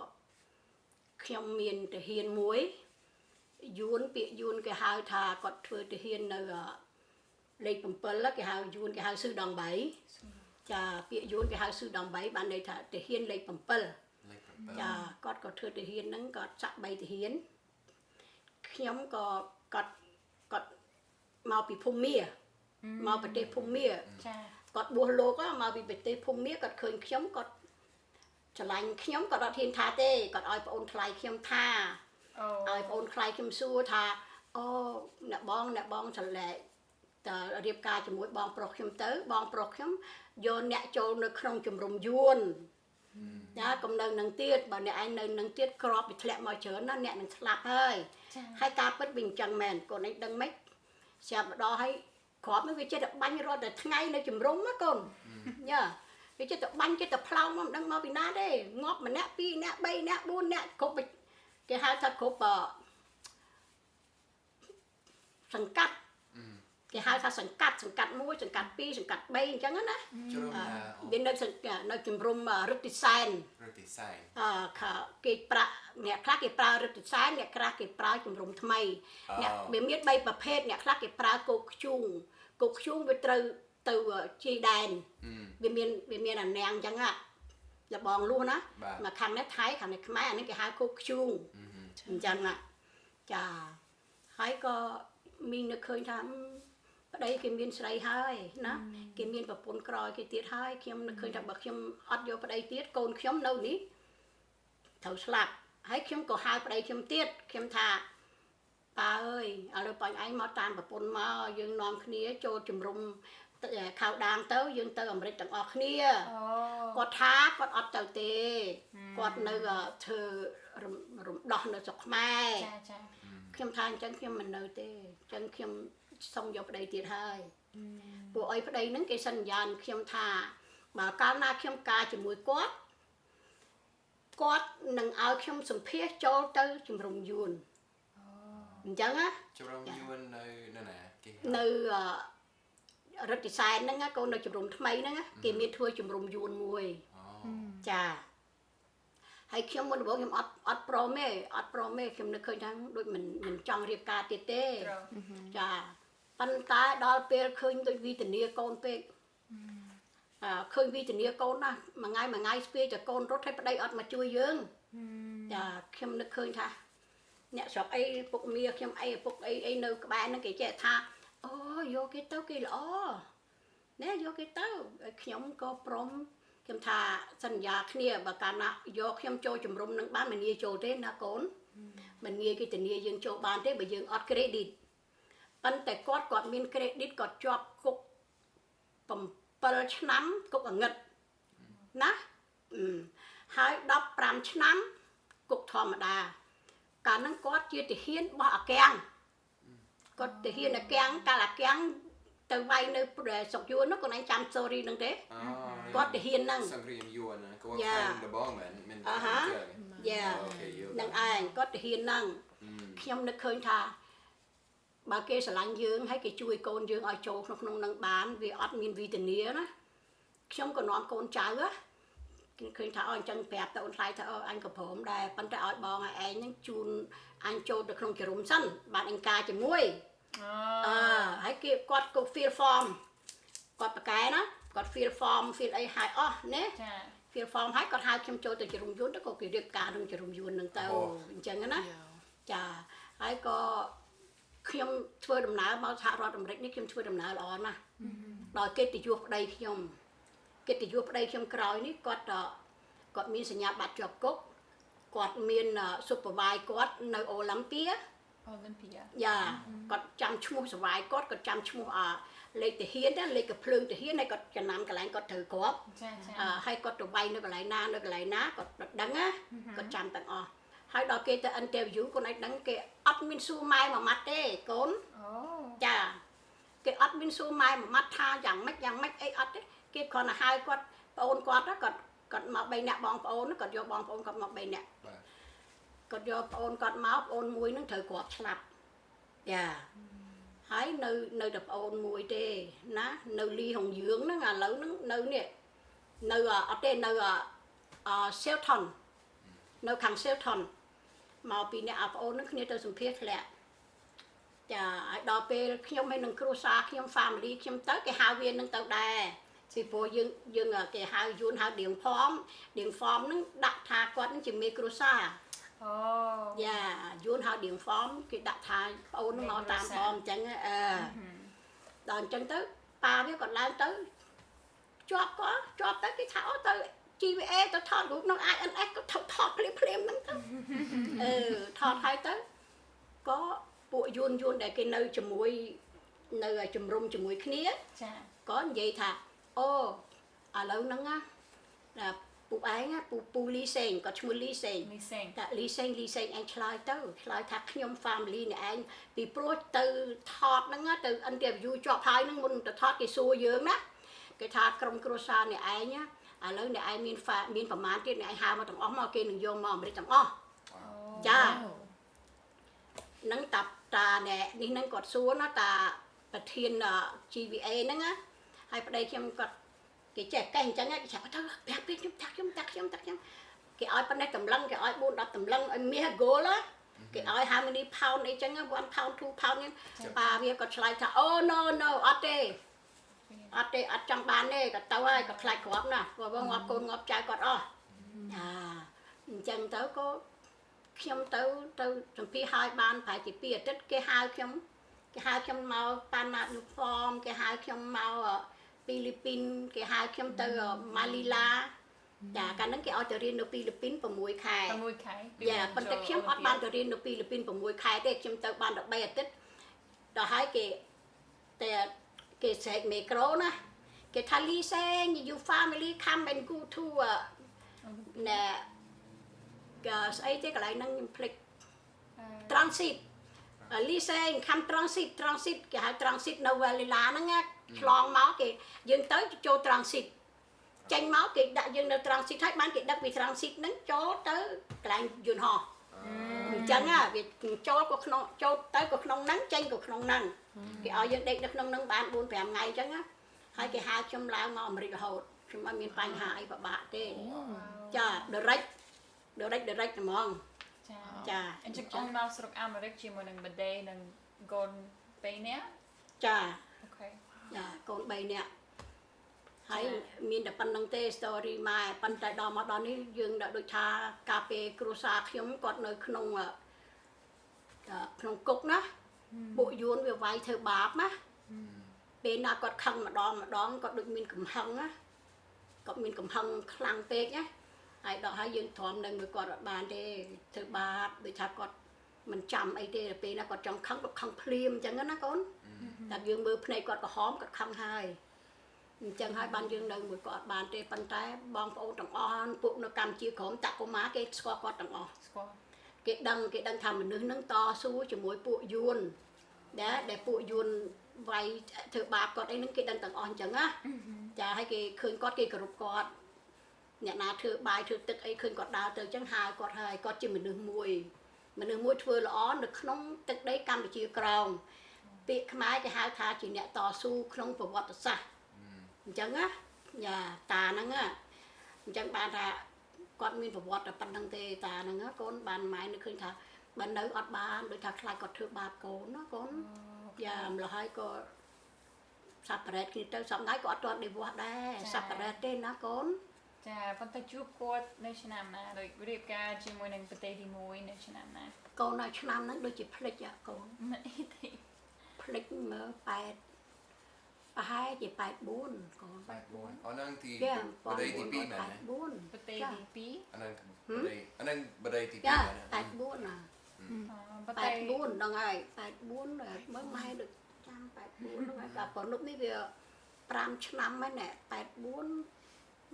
ខ្ញុំមានទាហានមួយយួនពាក្យយួនគេហៅថាគាត់ធ្វើទាហាននៅលេខ7គេហៅយួនគេហៅស៊ឺដង3ចាពាក្យយួនគេហៅស៊ឺដង3បានន័យថាទាហានលេខ7ចាគាត់ក៏ធ្វើទាហានហ្នឹងគាត់ចាក់3ទាហានខ្ញុំក៏គាត់មកពីភូមាមកប្រទេសភូមាចាគាត់បួសលោកមកពីប្រទេសភូមាគាត់ឃើញខ្ញុំគាត់ឆ្លាញ់ខ្ញុំគាត់អត់ហ៊ានថាទេគាត់ឲ្យប្អូនថ្លៃខ្ញុំថាឲ្យប្អូនថ្លៃខ្ញុំសួរថាអូអ្នកបងឆ្លែកតើរៀបការជាមួយបងប្រុសខ្ញុំទៅបងប្រុសខ្ញុំយកអ្នកចូលនៅក្នុងជំរំយួនចាកុំនៅនឹងទៀតបើអ្នកឯងនៅនឹងទៀតក្របវាធ្លាក់មកច្រើនណាអ្នកនឹងស្លាប់ហើយការពិតវាអញ្ចឹងមែនកូនឯងដឹងម៉េចស្រាប់ម្ដងហើយក្របនេះវាចិត្តតែបាញ់រត់តែថ្ងៃនៅជំរំណាកូនយ៉ាវាចិត្តតែបាញ់ចិត្តតែផ្លោងមកមិនដឹងមកពីណាទេងាប់ម្នាក់2នាក់3នាក់4នាក់គ្រប់គេហៅថាគ្រប់សង្កាត់គេហៅថាសង្កាត់1សង្កាត់2សង្កាត់3អញ្ចឹងណាវានៅជំរំរឹតតិសែនគេប្រាក់អ្នកខ្លះគេប្រើរឹតតិសែនអ្នកខ្លះគេប្រើជំរំថ្មីអ្នកវាមាន3ប្រភេទអ្នកខ្លះគេប្រើគោកខ្ជូងវាត្រូវទៅជីដែនវាមានអាណាំងអញ្ចឹងលបងលួសណាមកខាងនេះថៃខាងនេះខ្មែរអានេះគេហៅគោកខ្ជូងអញ្ចឹងចាហើយក៏មីងនឹកឃើញថាប្តីគេមានស្រីហើយណាគេមានប្រពន្ធក្រោយគេទៀតហើយខ្ញុំនឹកឃើញថាបើខ្ញុំអត់យកប្តីទៀតកូនខ្ញុំនៅនេះត្រូវស្លាប់ហើយខ្ញុំក៏ហៅប្តីខ្ញុំទៀតខ្ញុំថាប៉ាអើយឥឡូវបងឯងមកតាមប្រពន្ធមកយើងនាំគ្នាចូលជំរុំខៅដាងទៅយើងទៅអាមេរិកទាំងអស់គ្នាគាត់ថាគាត់អត់ទៅទេគាត់នៅធ្វើរំដោះនៅស្រុកខ្មែរចាខ្ញុំថាអញ្ចឹងខ្ញុំមិននៅទេអញ្ចឹងខ្ញុំសុំយកប្តីទៀតហើយពួកអីប្តីហ្នឹងគេសន្យាខ្ញុំថាបើកាលណាខ្ញុំការជាមួយគាត់នឹងឲ្យខ្ញុំសម្ភាសចូលទៅជំរំយួនអញ្ចឹងណាជំរំយួននៅណាគេនៅរឹតតិសែនហ្នឹងកូននៅជំរំថ្មីហ្នឹងគេមានធ្វើជំរំយួនមួយចាហើយខ្ញុំមុនដំបូងខ្ញុំអត់ព្រមទេខ្ញុំនឹកឃើញថាដូចមិនចង់រៀបការទៀតទេចាប៉ុន្តែដល់ពេលឃើញដូចវិធានាកូនពេកឃើញវិធានាកូនណាមួយថ្ងៃស្ពាយតែកូនរត់ឲ្យប្តីអត់មកជួយយើងចាខ្ញុំនឹកឃើញថាអ្នកស្រុកអីពុកមាខ្ញុំអីពុកអីនៅក្បែរហ្នឹងគេចេះថាអូយកគេទៅគេល្អណែយកគេទៅខ្ញុំក៏ព្រមខ្ញុំថាសន្យាគ្នាបើកាលណាយកខ្ញុំចូលជំរុំនឹងបានមិនងាយចូលទេណាកូនមិនងាយគេធានាយើងចូលបានទេបើយើងអត់ credit ប៉ុន្តែគាត់មាន credit គាត់ជាប់គុក7ឆ្នាំគុកអង្កិតណាហើយ15ឆ្នាំគុកធម្មតាកាលហ្នឹងគាត់ជាទាហានរបស់អាកាំងគាត់ទាហានអាកាំងកាលអាកាំងទៅវាយនៅស្រុកយួននោះគាត់ឯងចាំ story ហ្នឹងទេគាត់ទាហានហ្នឹងសង្គ្រាមយួនគាត់ friend ដបងមែននឹងឯងគាត់ទាហានហ្នឹងខ្ញុំនឹកឃើញថាបើគេស្រឡាញ់យើងហើយគេជួយកូនយើងឲ្យចូលក្នុងនឹងបានវាអត់មានវិធានាណាខ្ញុំក៏នាំកូនចៅគេឃើញថាអញ្ចឹងប្រាប់ទៅអូនថ្លៃថាអញក៏ព្រមដែរប៉ុន្តែឲ្យបងឲ្យឯងហ្នឹងជូនអញចូលទៅក្នុងជ្រុំសិនបានអញការជាមួយហើយគាត់ក៏ feel form គាត់ប្រកែណាគាត់ feel form feel អីហើយអស់ណាចា feel form ហើយគាត់ហៅខ្ញុំចូលទៅជ្រុំយួនទៅក៏គេរៀបការនឹងជ្រុំយួនហ្នឹងទៅអញ្ចឹងណាចាហើយក៏ខ្ញុំធ្វើដំណើរមកសហរដ្ឋអាមេរិកនេះខ្ញុំធ្វើដំណើរល្អណាស់ដល់កិត្តិយសប្តីខ្ញុំក្រោយនេះគាត់មានសញ្ញាបត្រជាប់គុកគាត់មាន supervise គាត់នៅអូឡ িম্পিয়া យ៉ាគាត់ចាំឈ្មោះ survive គាត់ចាំឈ្មោះ លេខទាហានណាលេខកភ្លើងទាហានហើយគាត់ចំណាំកន្លែងគាត់ត្រូវគ្រាប់ ចាចា ហើយគាត់ទៅវាយនៅកន្លែងណាគាត់ដឹងណាគាត់ចាំទាំងអស់ហើយដល់គេទៅ interview កូនឯងដឹងគេអត់មានសួរម៉ែមួយម៉ាត់ទេកូន អូ ចាគេអត់មានសួរម៉ែមួយម៉ាត់ថាយ៉ាងម៉េចអីអត់ទេគេគ្រាន់តែហៅគាត់ប្អូនគាត់គាត់មក3នាក់បងប្អូនគាត់យកបងប្អូនគាត់មក3នាក់ បាទ គាត់យកប្អូនគាត់មកប្អូនមួយនឹងត្រូវគ្រាប់ឆ្លាប់ចាហើយនៅតែប្អូនមួយទេណានៅលីហុងយឿងហ្នឹងឥឡូវហ្នឹងនៅនេះនៅអត់ទេនៅSilton នៅខាង Silton មកពីអ្នកប្អូនហ្នឹងគ្នាទៅសម្ភាសធ្លាក់ចាឲ្យដល់ពេលខ្ញុំហើយនឹងគ្រួសារខ្ញុំ family ខ្ញុំទៅគេហៅវានឹងទៅដែរពីព្រោះយើងគេហៅយួនហៅដៀងផមហ្នឹងដាក់ថាគាត់នឹងជាមេគ្រួសារ អូ យ៉ាយួនហៅដៀងហ្វមគេដាក់ថាប្អូនមកតាមបងអញ្ចឹងដល់អញ្ចឹងទៅប៉ាវាក៏ឡើងទៅជាប់ទៅគេថាអូទៅ GVA ទៅថតរូបក្នុង INS ក៏ថតភ្លាមហ្នឹងទៅថតហើយទៅក៏ពួកយួនដែលគេនៅជាមួយនៅជំរុំជាមួយគ្នា ចា ក៏និយាយថាអូឥឡូវហ្នឹងណាពូឯងពូលីសេងគាត់ឈ្មោះលីសេង លីសេង តែលីសេងឯងឆ្លើយថាខ្ញុំ family នេះឯងពីព្រោះទៅថតហ្នឹងទៅ interview ជាប់ហើយហ្នឹងមុនទៅថតគេសួរយើងណាគេថាក្រុមគ្រួសារនេះឯងឥឡូវនេះឯងមានប្រមាណទៀតនេះឯងហៅមកទាំងអស់មកគេនឹងយកមកអាមេរិកទាំងអស់ចាហ្នឹងតានេះហ្នឹងគាត់សួរណាតាប្រធាន GVA ហ្នឹងណាហើយប្តីខ្ញុំគាត់គេចេះកេះអញ្ចឹងគេចាប់ទៅប្រាប់ខ្ញុំតាក់ខ្ញុំគេឲ្យប៉ុណ្ណេះតម្លឹងគេឲ្យ4 10តម្លឹងឲ្យមាស gold គេឲ្យ how many pound អីចឹង1 pound 2 pound ហ្នឹងប៉ាវាក៏ឆ្លើយថាអូ no អត់ទេអត់ចង់បានទេក៏ទៅហើយក៏ខ្លាចគ្រាប់ណាព្រោះងាប់កូនងាប់ចៅគាត់អស់អញ្ចឹងទៅក៏ខ្ញុំទៅចំពីឲ្យបានប្រហែលជា2អាទិត្យគេហៅខ្ញុំមកប៉ាណានូហ្វមគេហៅខ្ញុំមកហ្វីលីពីនគេហៅខ្ញុំទៅម៉ាលីឡាចាកាលហ្នឹងគេឲ្យទៅរៀននៅហ្វីលីពីន6 ខែ 6 ខែ យ៉ាប៉ុន្តែខ្ញុំអត់បានទៅរៀននៅហ្វីលីពីន6 ខែទេខ្ញុំទៅបានតែ3អាទិត្យដល់ហើយគេស្រែកមីក្រូណាគេថាលីសេង you family come and go to ណែស្អីទេកន្លែងហ្នឹងខ្ញុំភ្លេច transit លីសេង come transit គេហៅ transit នៅវ៉ាលីឡាហ្នឹងឆ្លងមកគេយើងទៅចូល transit ចេញមកគេដាក់យើងនៅ transit ហើយបានគេដឹកពី transit ហ្នឹងចូលទៅកន្លែងយន្តហោះអញ្ចឹងវាចូលក៏ក្នុងចូលទៅក៏ក្នុងហ្នឹងចេញក៏ក្នុងហ្នឹងគេឲ្យយើងដេកនៅក្នុងហ្នឹងបាន 4-5 ថ្ងៃអញ្ចឹងហើយគេហៅខ្ញុំឡើងមកអាមេរិករហូតខ្ញុំអត់មានបញ្ហាអីពិបាកទេចា direct ហ្មង ចា អញ្ចឹងអូនមកស្រុកអាមេរិកជាមួយនឹងបដេនិងកូន3នាក់ ចា អូខេ ចាកូន3នាក់ហើយមានតែប៉ុណ្្នឹងទេ story ម៉ែប៉ុន្តែដល់មកដល់នេះយើងដូចថាកាលពេលគ្រួសារខ្ញុំគាត់នៅក្នុងគុកណាពួកយួនវាវាយធ្វើបាបណាពេលណាគាត់ខឹងម្ដងគាត់ដូចមានកំហឹងណាគាត់មានកំហឹងខ្លាំងពេកណាហើយដល់ហើយយើងទ្រាំនឹងមួយគាត់អត់បានទេធ្វើបាបដូចថាគាត់មិនចាំអីទេពេលណាគាត់ចង់ខឹងគាត់ខឹងភ្លាមអញ្ចឹងណាកូនតែយើងមើលភ្នែកគាត់ក្រហមគាត់ខឹងហើយអញ្ចឹងហើយបានយើងនៅមួយគាត់អត់បានទេប៉ុន្តែបងប្អូនទាំងអស់ពួកនៅកម្ពុជាក្រុមតាកូម៉ាគេស្គាល់គាត់ទាំងអស់ ស្គាល់ គេដឹងថាមនុស្សហ្នឹងតស៊ូជាមួយពួកយួនដែលពួកយួនវាយធ្វើបាបគាត់អីហ្នឹងគេដឹងទាំងអស់អញ្ចឹងណាចាហើយគេឃើញគាត់គេគោរពគាត់អ្នកណាធ្វើបាយធ្វើទឹកអីឃើញគាត់ដើរទៅអញ្ចឹងហៅគាត់ហើយគាត់ជាមនុស្សមួយធ្វើល្អនៅក្នុងទឹកដីកម្ពុជាក្រោមពាក្យខ្មែរគេហៅថាជាអ្នកតស៊ូក្នុងប្រវត្តិសាស្ត្រអញ្ចឹងណាយ៉ាតាហ្នឹងអញ្ចឹងបានថាគាត់មានប្រវត្តិតែប៉ុណ្្នឹងទេតាហ្នឹងកូនបានម៉ែនឹកឃើញថាបើនៅអត់បានដូចថាខ្លាចគាត់ធ្វើបាបកូនណាកូនយ៉ាម្ល៉េះហើយក៏សាប់ប្រេតគ្នាទៅសំដៅក៏អត់ទាន់ divorce ដែរសាប់ប្រេតទេណាកូន ចាប៉ុន្តែជួបគាត់នៅឆ្នាំណាដូចរៀបការជាមួយនឹងប្រទេសទី1នៅឆ្នាំណា កូននៅឆ្នាំហ្នឹងដូចជាភ្លេចកូន មិនអីទេ ភ្លេចមើល8ប្រហែលជា84កូន 84អូហ្នឹងទី ចា បដិទី2មែនទេ 84 ប្រទេសទី អាហ្នឹងបដិទី2 ចា មែនទេ 84ណា 2ប៉ុន្តែ 84ដល់ហើយ84មើលម៉ែដូច ចាំ84ហ្នឹងក៏ប៉ុណ្ណឹងនេះវា5ឆ្នាំហើយណែ84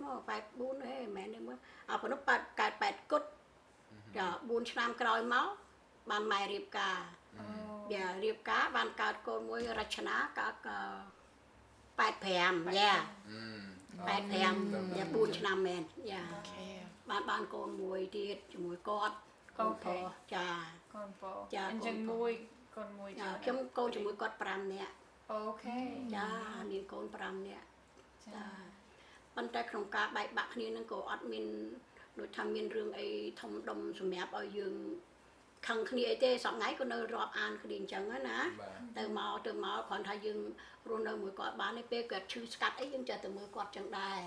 មក84ហេមែនទេមើលប៉ុណ្ណឹងកើត8គុតចា4ឆ្នាំក្រោយមកបានម៉ែរៀបការវារៀបការបានកើតកូនមួយរចនាកើត85យ៉ា85យ៉ា4ឆ្នាំមែនយ៉ាបានកូនមួយទៀតជាមួយគាត់អូខេចាកូនពោចាអញ្ចឹងមួយកូនមួយចាខ្ញុំកូនជាមួយគាត់5នាក់អូខេចាមានកូន5នាក់ចាប៉ុន្តែក្នុងការបែកបាក់គ្នានឹងក៏អត់មានដូចថាមានរឿងអីធំដុំសម្រាប់ឲ្យយើងខឹងគ្នាអីទេសប្ងៃក៏នៅរាប់អានគ្នាអញ្ចឹងណាទៅមកគ្រាន់ថាយើងរស់នៅមួយគាត់បានទេពេលគាត់ឈឺស្កាត់អីយើងចេះតែមើលគាត់ចឹងដែរ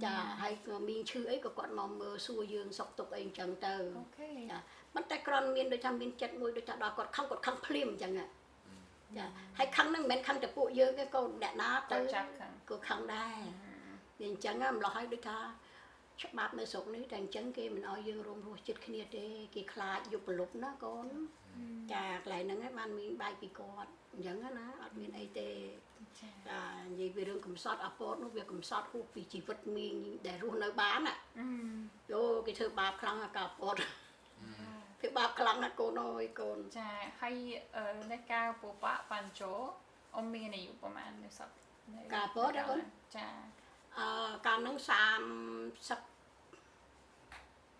ចាហើយក៏មានឈឺអីក៏គាត់មកមើលសួរយើងសុខទុក្ខអីអញ្ចឹងទៅអូខេចាប៉ុន្តែគ្រាន់មានដូចថាមានចិត្តមួយដូចថាដល់គាត់ខឹងភ្លាមអញ្ចឹងចាហើយខឹងហ្នឹងមិនមែនខឹងតែពួកយើងទេក៏អ្នកណាទៅក៏ខឹងដែរវាអញ្ចឹងម្លោះហើយដូចថាច្បាប់នៅស្រុកនេះតែអញ្ចឹងគេមិនអោយយើងរួមរស់ចិត្តគ្នាទេគេខ្លាចយុបលុបណាកូនចាកន្លែងហ្នឹងឯងបានមានបែកពីគាត់អញ្ចឹងណាអត់មានអីទេចានិយាយពីរឿងកំសត់អាពតនោះវាកំសត់ហួសពីជីវិតមីងដែលរស់នៅបានណាយោគេធ្វើបាបខ្លាំងអាកាពតធ្វើបាបខ្លាំងណាកូនអើយកូនចាហើយនៅការពពកបានចូលអ៊ំមានអាយុប្រហែលនៅសពការពតកូនចាកាលហ្នឹង30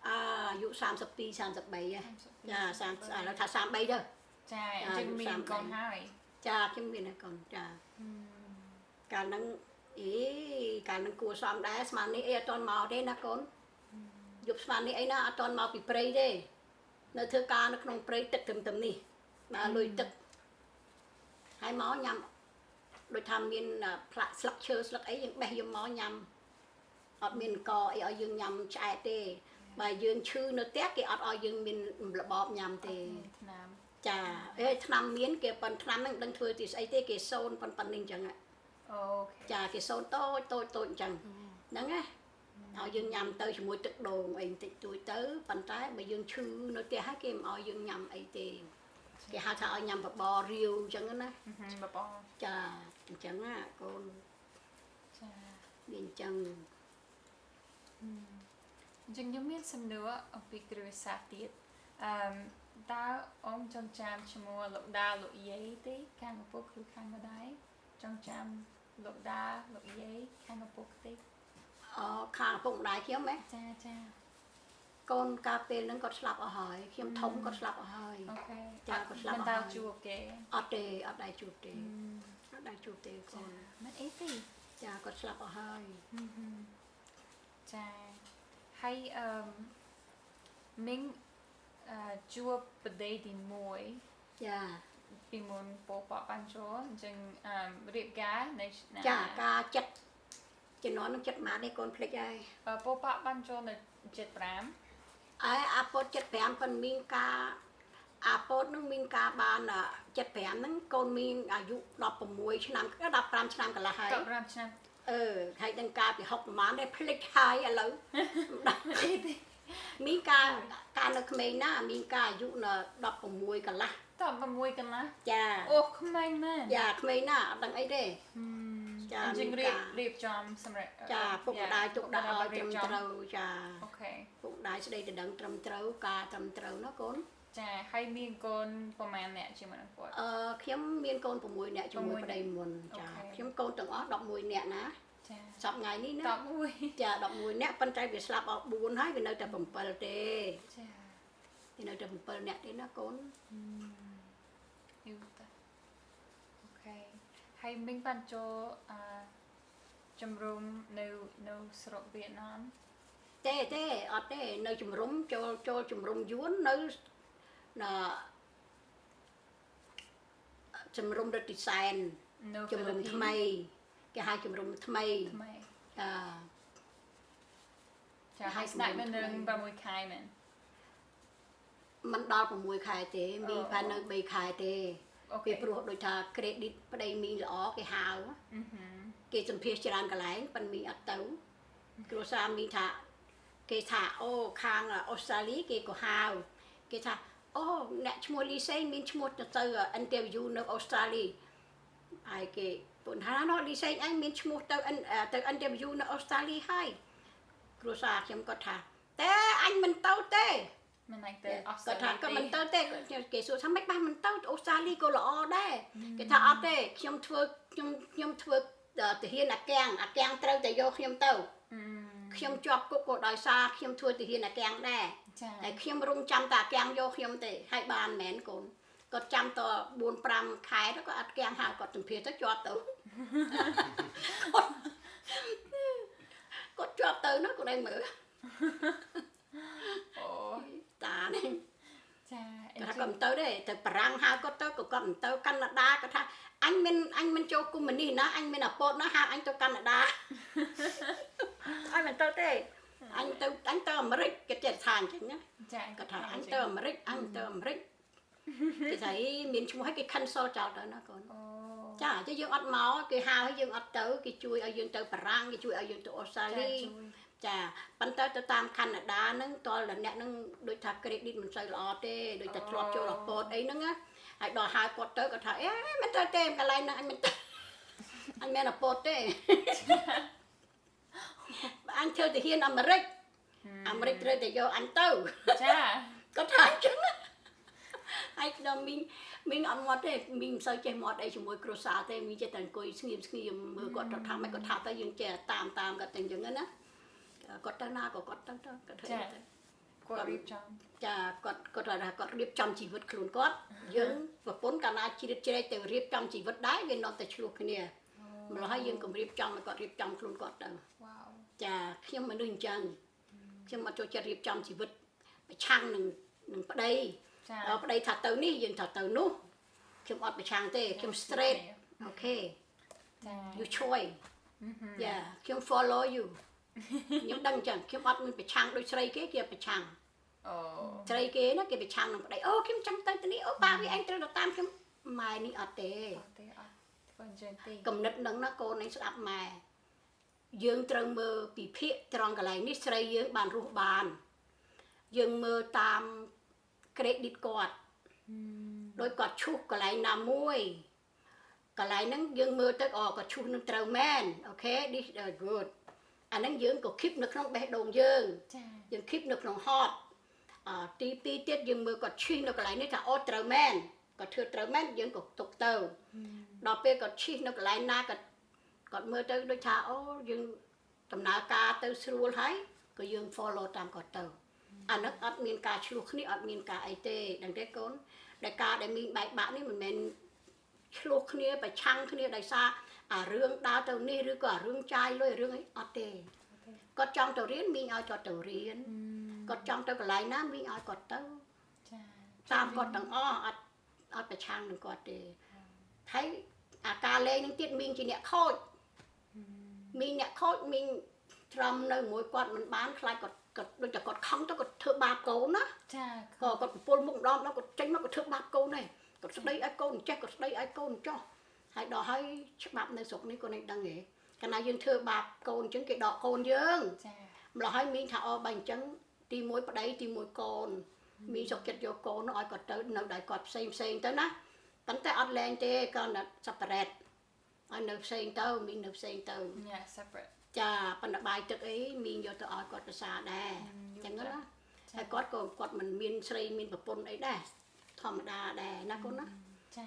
អាយុ32 33ចា30ឥឡូវថា33ទៅចាអញ្ចឹងមានកូនហើយចាខ្ញុំមានកូនចាកាលហ្នឹងកាលហ្នឹងគួរសមដែរស្មាននេះអីអត់ទាន់មកទេណាកូនយប់ស្មាននេះអីណាអត់ទាន់មកពីព្រៃទេនៅធ្វើការនៅក្នុងព្រៃទឹកត្រឹមនេះបាទលុយទឹកហើយមកញ៉ាំដូចថាមានផ្លាក់ស្លឹកឈើស្លឹកអីយើងបេះយកមកញ៉ាំអត់មានកអីឲ្យយើងញ៉ាំឆ្អែតទេបើយើងឈឺនៅផ្ទះគេអត់ឲ្យយើងមានរបបញ៉ាំទេឆ្នាំចាឆ្នាំមានគេប៉ុនឆ្នាំហ្នឹងដឹងធ្វើទីស្អីទេគេសូនប៉ុននេះអញ្ចឹងអូខេចាគេសូនតូចអញ្ចឹងហ្នឹងណាឲ្យយើងញ៉ាំទៅជាមួយទឹកដូងអីបន្តិចតួចទៅប៉ុន្តែបើយើងឈឺនៅផ្ទះហើយគេមិនឲ្យយើងញ៉ាំអីទេគេហៅថាឲ្យញ៉ាំបបររាវអញ្ចឹងណាបបរចាអញ្ចឹងណាកូនចាវាអញ្ចឹងអញ្ចឹងខ្ញុំមានសំណួរអំពីគ្រួសារទៀតតើអ៊ំចង់ចាំឈ្មោះលោកដាលោកយាយទេខាងឪពុកឬខាងម្ដាយចង់ចាំលោកដាលោកយាយខាងឪពុកទេខាងឪពុកម្ដាយខ្ញុំហ៎ចាកូនកាលពេលហ្នឹងគាត់ស្លាប់អស់ហើយខ្ញុំធំគាត់ស្លាប់អស់ហើយអូខេចាគាត់ស្លាប់អស់ហើយមិនជួបគេអត់ទេអត់ដែរជួបទេអត់ដែរជួបទេកូនមិនអីទេចាគាត់ស្លាប់អស់ហើយចាហើយមីងជួបប្រទេសទី1ចាពីមុនពពកបានចូលអញ្ចឹងរៀបការនៅចាការចិត្តជំនាន់នឹងចិត្តម៉ានេះកូនភ្លេចហើយពពកបានចូលនៅ75អាពត75ប៉ុនមីងការអាពតនឹងមីងការបាន75ហ្នឹងកូនមីងអាយុ16ឆ្នាំ15ឆ្នាំកន្លះហើយ15ឆ្នាំហើយនឹងការពី60ប្រហែលទេភ្លេចហើយឥឡូវមីងការនៅក្មេងណាមីងការអាយុនៅ16កន្លះ16កន្លះចាអូក្មេងមែនចាក្មេងណាអត់ដឹងអីទេចាអញ្ចឹងរៀបចំសម្រាប់ចាពុកម្ដាយទុកដាក់ឲ្យត្រឹមត្រូវចាអូខេពុកម្ដាយស្ដីដណ្ដឹងត្រឹមត្រូវការត្រឹមត្រូវណាកូនចាហើយមានកូនប្រហែលអ្នកជាមួយនឹងគាត់ខ្ញុំមានកូន6អ្នកជាមួយប្តីមុនចាខ្ញុំកូនទាំងអស់11អ្នកណាចាសប្តាហ៍នេះណា11ចា11អ្នកប៉ុន្តែវាស្លាប់អស់4ហើយវានៅតែ7ទេចាវានៅតែ7អ្នកទេណាកូនយូរតាអូខេហើយមីងបានចូលជំរុំនៅស្រុកវៀតណាមទេអត់ទេនៅជំរុំចូលជំរុំយួននៅជំរុំរត់ទីសែនជំរុំថ្មីគេហៅជំរុំថ្មីចាហើយស្នាក់នៅនឹង6ខែមែនមិនដល់6ខែទេមីបាននៅ3ខែទេពីព្រោះដូចថា credit ប្តីមីល្អគេហៅគេសម្ភាសច្រើនកន្លែងប៉ុន្តែមីអត់ទៅគ្រួសារមីថាគេថាអូខាងអូស្ត្រាលីគេក៏ហៅគេថាអូអ្នកឈ្មោះលីសេមានឈ្មោះទៅ interview នៅអូស្ត្រាលី ai ke pun ha nó đi xe anh miền chmu tới interview nó Australia hay cua saខ្ញុំគាត់ថាតែអញមិនទៅទេ มันlike the គាត់ថាក៏មិនទៅទេគេសួរថាម៉េចបានមិនទៅអូស្ត្រាលីក៏ល្អដែរគេថាអត់ទេខ្ញុំធ្វើទាហានអាកាំងត្រូវតែយកខ្ញុំទៅខ្ញុំជាប់គុកក៏ដោយសារខ្ញុំធ្វើទាហានអាកាំងដែរតែខ្ញុំរងចាំតែអាកាំងយកខ្ញុំទេហើយបានមែនកូនគាត់ចាំត 4-5 ខែទៅគាត់អត់កាំងហៅគាត់សម្ភារទៅជាប់ទៅគាត់ជាប់ទៅនោះគាត់ឲ្យមើលអូតានេះចាគាត់ក៏មិនទៅទេទៅបារាំងហៅគាត់ទៅក៏គាត់មិនទៅកាណាដាគាត់ថាអញមិនចូលកុម្មុយនីសណាអញមានអាពតណាហៅអញទៅកាណាដាអញមិនទៅទេអញទៅអាមេរិកគេចេះថាអញ្ចឹងណាចាគាត់ថាអញទៅអាមេរិកគេថាមានឈ្មោះឲ្យគេ cancel ចោលទៅណាកូនចាយើងអត់មកគេហៅឲ្យយើងអត់ទៅគេជួយឲ្យយើងទៅបារាំងគេជួយឲ្យយើងទៅអូស្ត្រាលីចាប៉ុន្តែទៅតាមកាណាដាហ្នឹងតលអ្នកហ្នឹងដូចថា credit មិនសូវល្អទេដូចតែធ្លាប់ចូលអាពតអីហ្នឹងណាហើយដល់ហៅគាត់ទៅគាត់ថាអេមិនទៅទេកន្លែងហ្នឹងអញមិនទៅអញមានអាពតទេអញធ្វើទាហានអាមេរិកត្រូវតែយកអញទៅចាគាត់ថាអញ្ចឹងហើយដល់មីងអត់មាត់ទេមីងមិនសូវចេះមាត់អីជាមួយគ្រួសារទេមីងចេះតែអង្គុយស្ងៀមមើលគាត់ថាម៉េចគាត់ថាទៅយើងចេះតាមគាត់ទៅអញ្ចឹងណាគាត់ទៅណាក៏គាត់ទៅគាត់ធ្វើទៅគាត់រៀបចំចាគាត់រៀបចំជីវិតខ្លួនគាត់យើងប្រពន្ធកាលណាជ្រៀតជ្រែកទៅរៀបចំជីវិតដែរវានាំតែឆ្លោះគ្នាម្ល៉េះហើយយើងកុំរៀបចំឲ្យគាត់រៀបចំខ្លួនគាត់ទៅវ៉ាវចាខ្ញុំមនុស្សអញ្ចឹងខ្ញុំអត់ចូលចិត្តរៀបចំជីវិតប្រឆាំងនឹងប្តីដល់ប្តីថាទៅនេះយើងថាទៅនោះខ្ញុំអត់ប្រឆាំងទេខ្ញុំ straight អូខេចា you choice យ៉ាខ្ញុំ follow you ខ្ញុំដឹងអញ្ចឹងខ្ញុំអត់មានប្រឆាំងដូចស្រីគេប្រឆាំងអូស្រីគេណាគេប្រឆាំងនឹងប្តីអូខ្ញុំចង់ទៅនេះអូប៉ាវាអញត្រូវទៅតាមខ្ញុំម៉ែនេះអត់ទេអត់ធ្វើអញ្ចឹងទេគំនិតនឹងណាកូនឯងស្ដាប់ម៉ែយើងត្រូវមើលពីភាគត្រង់កន្លែងនេះស្រីយើងបានរស់បានយើងមើលតាម credit គាត់ដោយគាត់ឈូសកន្លែងណាមួយកន្លែងហ្នឹងយើងមើលទៅគាត់ឈូសនឹងត្រូវមែនអូខេ this good អាហ្នឹងយើងក៏ keep នៅក្នុងបេះដូងយើងចាយើង keep នៅក្នុង hot ទី2ទៀតយើងមើលគាត់ឈីនៅកន្លែងនេះថាអូត្រូវមែនគាត់ធ្វើត្រូវមែនយើងក៏ទុកទៅដល់ពេលគាត់ឈីនៅកន្លែងណាគាត់មើលទៅដូចថាអូយើងដំណើរការទៅស្រួលហើយក៏យើង follow តាមគាត់ទៅអានោះអត់មានការឆ្លោះគ្នាអត់មានការអីទេដឹងទេកូនដែលការដែលមានបែកបាក់នេះមិនមែនឆ្លោះគ្នាប្រឆាំងគ្នាដោយសារអារឿងដើរទៅនេះឬក៏អារឿងចាយលុយរឿងអីអត់ទេគាត់ចង់ទៅរៀនមីងឲ្យគាត់ទៅរៀនគាត់ចង់ទៅកន្លែងណាមីងឲ្យគាត់ទៅចាតាមគាត់ទាំងអស់អត់ប្រឆាំងនឹងគាត់ទេហើយអាការលេងនឹងទៀតមីងជាអ្នកខូចមីងអ្នកខូចមីងត្រឹមនៅមួយគាត់មិនបានខ្លាចគាត់ដូចតែគាត់ខំទៅគាត់ធ្វើបាបកូនណាចាក៏គាត់ប្រពល់មុខម្ដងគាត់ចេញមកគាត់ធ្វើបាបកូនដែរគាត់ស្ដីឲ្យកូនចេះគាត់ស្ដីឲ្យកូនចោះហើយដល់ហើយច្បាប់នៅស្រុកនេះគាត់នឹងដឹងទេកាលណាយើងធ្វើបាបកូនអញ្ចឹងគេដកកូនយើងចាម្ល៉េះហើយមីងថាបើអញ្ចឹងទី1ប្តីទី1កូនមីងសុខចិត្តយកកូននោះឲ្យគាត់ទៅនៅដោយគាត់ផ្សេងទៅណាប៉ុន្តែអត់លែងទេគាត់តែ separate ឲ្យនៅផ្សេងទៅមីងនៅផ្សេងទៅ Yeah separate ចាប៉ុន្តែបាយទឹកអីមីងយកទៅឲ្យគាត់ប្រសាដែរអញ្ចឹងណាហើយគាត់មិនមានស្រីមានប្រពន្ធអីដែរធម្មតាដែរណាកូនណាចា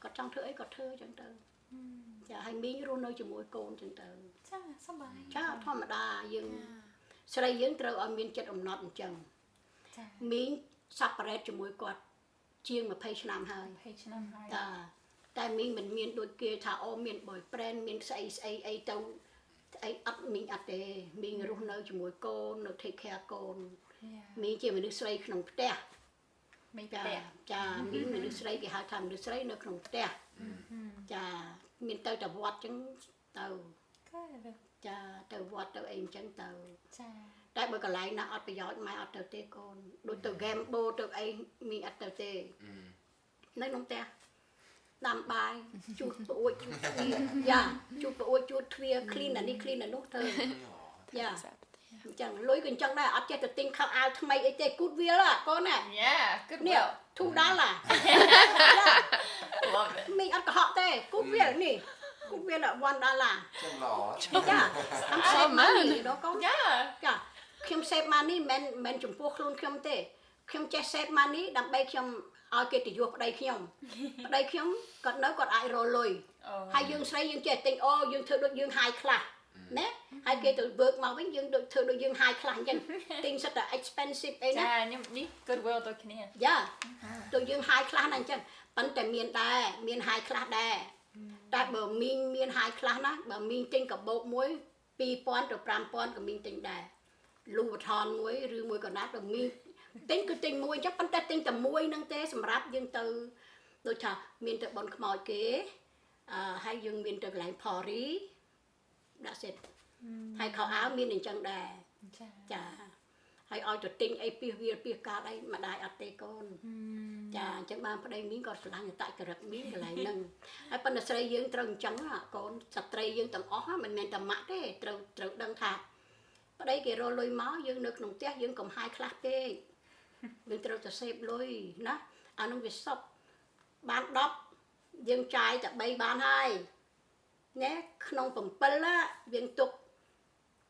គាត់ចង់ធ្វើអីគាត់ធ្វើអញ្ចឹងទៅចាហើយមីងរស់នៅជាមួយកូនអញ្ចឹងទៅចាសប្បាយចាធម្មតាយើងស្រីយើងត្រូវឲ្យមានចិត្តអំណត់អញ្ចឹងចាមីង separate ជាមួយគាត់ជាង20ឆ្នាំហើយ20ឆ្នាំហើយចាតែមីងមិនមានដូចគេថាអូមាន boyfriend មានស្អីអីទៅអីអត់មីងអត់ទេមីងរស់នៅជាមួយកូននៅ take care កូនមីងជាមនុស្សស្រីក្នុងផ្ទះមីងផ្ទះចាមីងមនុស្សស្រីគេហៅថាមនុស្សស្រីនៅក្នុងផ្ទះចាមានទៅតែវត្តអញ្ចឹងទៅចាទៅវត្តទៅអីអញ្ចឹងទៅចាតែបើកន្លែងណាអត់ប្រយោជន៍ម៉ែអត់ទៅទេកូនដូចទៅ gamble ទៅអីមីងអត់ទៅទេនៅក្នុងផ្ទះដាំបាយជូតប្អួចជូតទ្វារយ៉ាជូតប្អួចជូតទ្វារ clean អានេះ clean អានោះទៅយ៉ា ចឹងលុយក៏ចឹងដែរអត់ចេះទៅទិញខោអាវថ្មីអីទេគូតវាលកូនណា Yeah, good នេះ will. $2 Love it. មីអត់កុហកទេគូតវាលនេះគូតវាល$1 ចឹងល្អ ចាI'm save money ដល់កូន Yeah. ចាខ្ញុំ save money មិនចំពោះខ្លួនខ្ញុំទេខ្ញុំចេះ save money ដើម្បីខ្ញុំឲ្យកិត្តិយសប្តីខ្ញុំប្តីខ្ញុំគាត់នៅគាត់អាចរកលុយ Oh. ហើយយើងស្រីយើងចេះទិញអូយើងធ្វើដូចយើង high class ណាហើយគេទៅ work មកវិញយើងដូចធ្វើដូចយើង high class អញ្ចឹងទិញសិតតែ expensive អីណា ចាខ្ញុំនេះ good will ដូចគ្នា យ៉ាទៅយើង high class ណាអញ្ចឹងប៉ុន្តែមានដែរមាន high class ដែរតែបើមីងមាន high class ណាបើមីងទិញកាបូបមួយ2000ទៅ5000ក៏មីងទិញដែរលូបថនមួយឬមួយក៏ណាត់បើមីងទិញគឺទិញមួយអញ្ចឹងប៉ុន្តែទិញតែមួយហ្នឹងទេសម្រាប់យើងទៅដូចថាមានទៅបនខ្មោចគេហើយយើងមានទៅកន្លែង party that's it ហើយខោអាវមានអញ្ចឹងដែរ ចា ចាហើយឲ្យទៅទិញអីពីវាពីកាតអីម្ដាយអត់ទេកូនចាអញ្ចឹងបានប្តីមីងក៏ស្រឡាញ់តែក្រិកមីងកន្លែងហ្នឹងហើយប៉ុន្តែស្រីយើងត្រូវអញ្ចឹងកូនស្ត្រីយើងទាំងអស់មិនមែនតែម៉ាក់ទេត្រូវដឹងថាប្តីគេរកលុយមកយើងនៅក្នុងផ្ទះយើងកុំហាយខ្លះពេកយើងត្រូវតែសេពលុយណាអានោះវាសុខបាន10យើងចាយតែ3បានហើយណាក្នុង7យើងទុក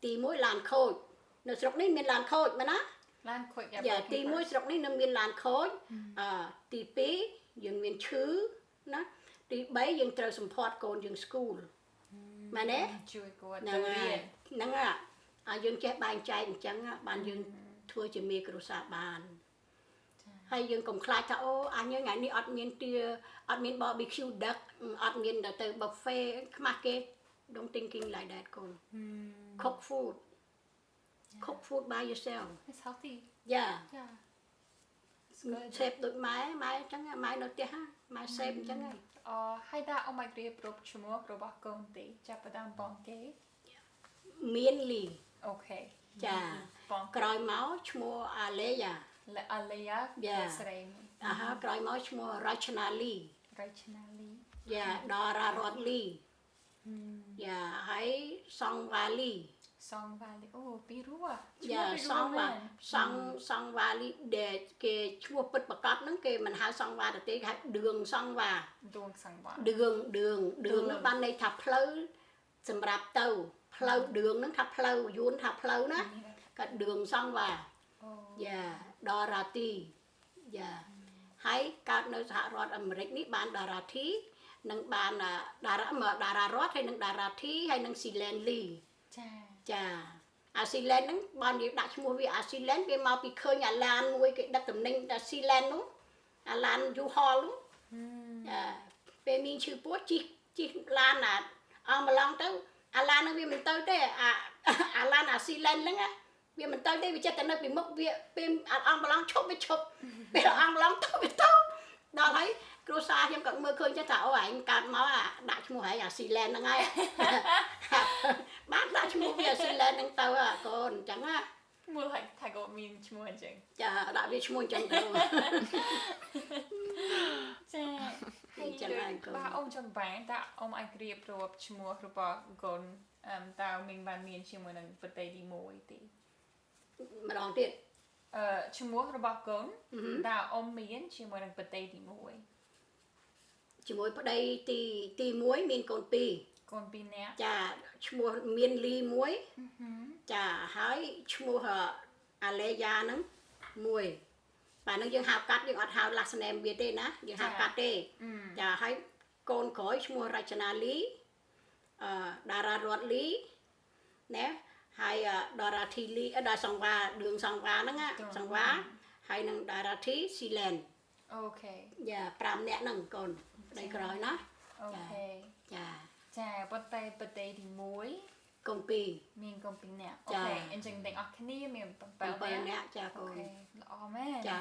ទី1ឡានខូចនៅស្រុកនេះមានឡានខូចមែនណា ឡានខូច យ៉ាទី1ស្រុកនេះនៅមានឡានខូចទី2យើងមានឈឺណាទី3យើងត្រូវសម្ភាត់កូនយើងស្គូលមែនទេ ជួយគាត់ ហ្នឹ ទៅ ង រៀន ហ្នឹងយើងចេះបែងចែកអញ្ចឹងបានយើងធ្វើជាមេគ្រួសារបានហើយយើងកុំខ្លាចថាអូអញថ្ងៃនេះអត់មានទាអត់មាន barbecue ដឹកអត់មានទៅ buffet ខ្មាស់គេ don't thinking like that កូន cook food by yourself It's healthy yeah Yeah សេពដូចម៉ែអញ្ចឹងម៉ែនៅផ្ទះម៉ែសេពអញ្ចឹងហើយ ហើយតាអ៊ំមករៀបគ្រប់ឈ្មោះរបស់កូនទេចាប់ផ្ដើមបងគេ មានលី អូខេ ចា បង ក្រោយមកឈ្មោះអាលេយ៉ា អាលេយ៉ា Yeah. ស្រី ក្រោយមកឈ្មោះរចនាលី Rationally យ៉ាដរ៉ារតលីយ៉ាហើយសង្វាលី Song Valley អូពីរោះ យ៉ាសង្វាសង្វាលីដែលគេឈ្មោះពិតប្រកបហ្នឹងគេមិនហៅសង្វាទេគេហៅដឿងសង្វា ដួងសង្វា ដឿងហ្នឹងបានន័យថាផ្លូវសម្រាប់ទៅផ្លូវដឿងហ្នឹងថាផ្លូវយួនថាផ្លូវណាក៏ដឿងសង្វា អូ យ៉ាដរ៉ាទីយ៉ាហើយកើតនៅសហរដ្ឋអាមេរិកនេះបានដារ៉ាធីនិងបានដារ៉ារដ្ឋហើយនិងដារ៉ាធីហើយនិងស៊ីឡែនលី ចា ចាអាស៊ីឡែនហ្នឹងបាននិយាយដាក់ឈ្មោះវាអាស៊ីឡែនវាមកពីឃើញអាឡានមួយគេដឹកតំណែងអាស៊ីឡែននោះអាឡានយូហលនោះចាពេលមានឈឺពោះជីកឡានអស់ម្លងទៅអាឡានហ្នឹងវាមិនទៅទេអាឡានអាស៊ីឡែនហ្នឹងវាមិនទៅទេវាចិត្តតែនៅពីមុខវាពេលអស់ម្លងឈប់វាឈប់ពេលអស់ម្លងទៅវាទៅដល់ហើយគ្រួសារខ្ញុំក៏មើលឃើញចេះថាអូឯងកើតមកដាក់ឈ្មោះឯងអាស៊ីឡែនហ្នឹងហើយបានដាក់ឈ្មោះវាអាស៊ីឡែនហ្នឹងទៅកូនអញ្ចឹងណា មើលថាគាត់មានឈ្មោះអញ្ចឹង ចាដាក់វាឈ្មោះអញ្ចឹងទៅ ចាហើយ ចឹងហើយកូន បាទអ៊ំចង់បានតាអ៊ំអាចរៀបរាប់ឈ្មោះរបស់កូនតើមីងបានមានជាមួយនឹងប្រទេសទី1ទេ ម្ដងទៀត ឈ្មោះរបស់កូនតើអ៊ំមានជាមួយនឹងប្រទេសទី1 ជាមួយប្តីទី1មានកូន2 កូន2នាក់ ចាឈ្មោះមានលី1ចាហើយឈ្មោះអាលេយ៉ាហ្នឹង1បាទហ្នឹងយើងហៅកាត់យើងអត់ហៅ last name វាទេណាយើងហៅកាត់ទេចាហើយកូនក្រោយឈ្មោះរចនាលីដារ៉ារតលីណាហើយដារ៉ាធីលីដល់សង្វាដឿងសង្វាហ្នឹងសង្វាហើយនឹងដារ៉ាធីស៊ីឡែន អូខេ យ៉ា5នាក់ហ្នឹងកូនប្តីក្រោយណា អូខេ ចា ចាប៉ុន្តែប្រទេសទី1 កូន2 មានកូន2នាក់ ចា អូខេអញ្ចឹងទាំងអស់គ្នាមាន7 នាក់ចាកូ អូ ន ខេល្អមែន ចា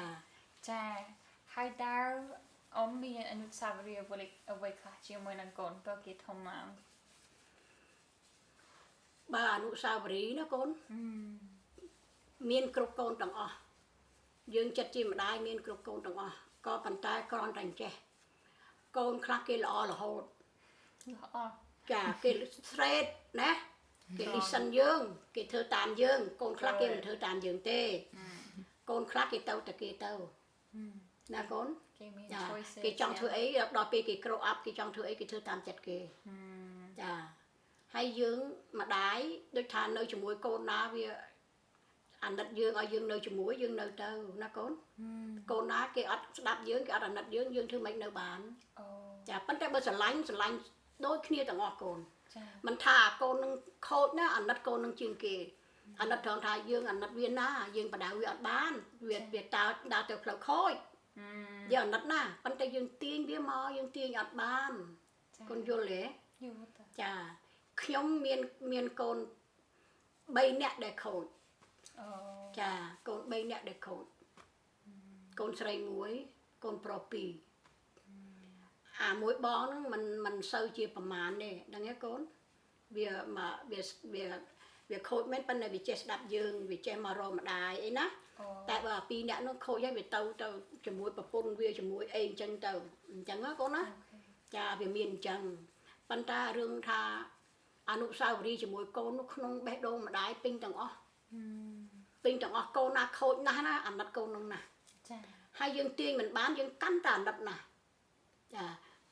ចាហើយតើអ៊ំមានអនុស្សាវរីយ៍អ្វីខ្លះជាមួយនឹងកូនតើគេធំមក បើអនុស្សាវរីយ៍ណាកូនមានគ្រប់កូនទាំងអស់យើងចិត្តជាម្ដាយមានគ្រប់កូនទាំងអស់ក៏ប៉ុន្តែគ្រាន់តែចេះកូនខ្លះគេល្អរហូត ល្អ ចាគេ straight ណា គេ listen យើងគេធ្វើតាមយើងកូនខ្លះគេមិនធ្វើតាមយើងទេកូនខ្លះគេទៅតែគេទៅណាកូន គេមាន ចា choices គេចង់ធ្វើអីដល់ពេលគេ grow up គេចង់ធ្វើអីគេធ្វើតាមចិត្តគេចាហើយយើងម្ដាយដូចថានៅជាមួយកូនណាវាអាណិតយើងឲ្យយើងនៅជាមួយយើងនៅទៅណាកូនកូនណាគេអត់ស្ដាប់យើងគេអត់អាណិតយើងធ្វើម៉េចនៅបាន អូ ចាប៉ុន្តែបើស្រឡាញ់ដូចគ្នាទាំងអស់កូន ចា មិនថាកូននឹងខូចណាអាណិតកូននឹងជាងគេអាណិតត្រង់ថាយើងអាណិតវាណាយើងបដៅវាអត់បានវាតដើរទៅផ្លូវខូចយើងអាណិតណាប៉ុន្តែយើងទាញវាមកយើងទាញអត់បានកូនយល់ទេ យល់តើ ចាខ្ញុំមានកូន3នាក់ដែលខូច អូ ចាកូន3នាក់ដែលខូចកូនស្រី1កូនប្រុស2អាមួយបងហ្នឹងមិនសូវជាប្រមាណទេដឹងទេកូនវាខូចមែនប៉ុន្តែវាចេះស្ដាប់យើងវាចេះមករកម្ដាយអីណា អូ តែបើ2នាក់នោះខូចហើយវាទៅជាមួយប្រពន្ធវាជាមួយអីអញ្ចឹងទៅអញ្ចឹងណាកូនណាចាវាមានអញ្ចឹងប៉ុន្តែរឿងថាអនុស្សាវរីយ៍ជាមួយកូននោះក្នុងបេះដូងម្ដាយពេញទាំងអស់កូនណាខូចណាស់ណាអាណិតកូននោះណា ចា ហើយយើងទាញមិនបានយើងកាន់តែអាណិតណាស់ចា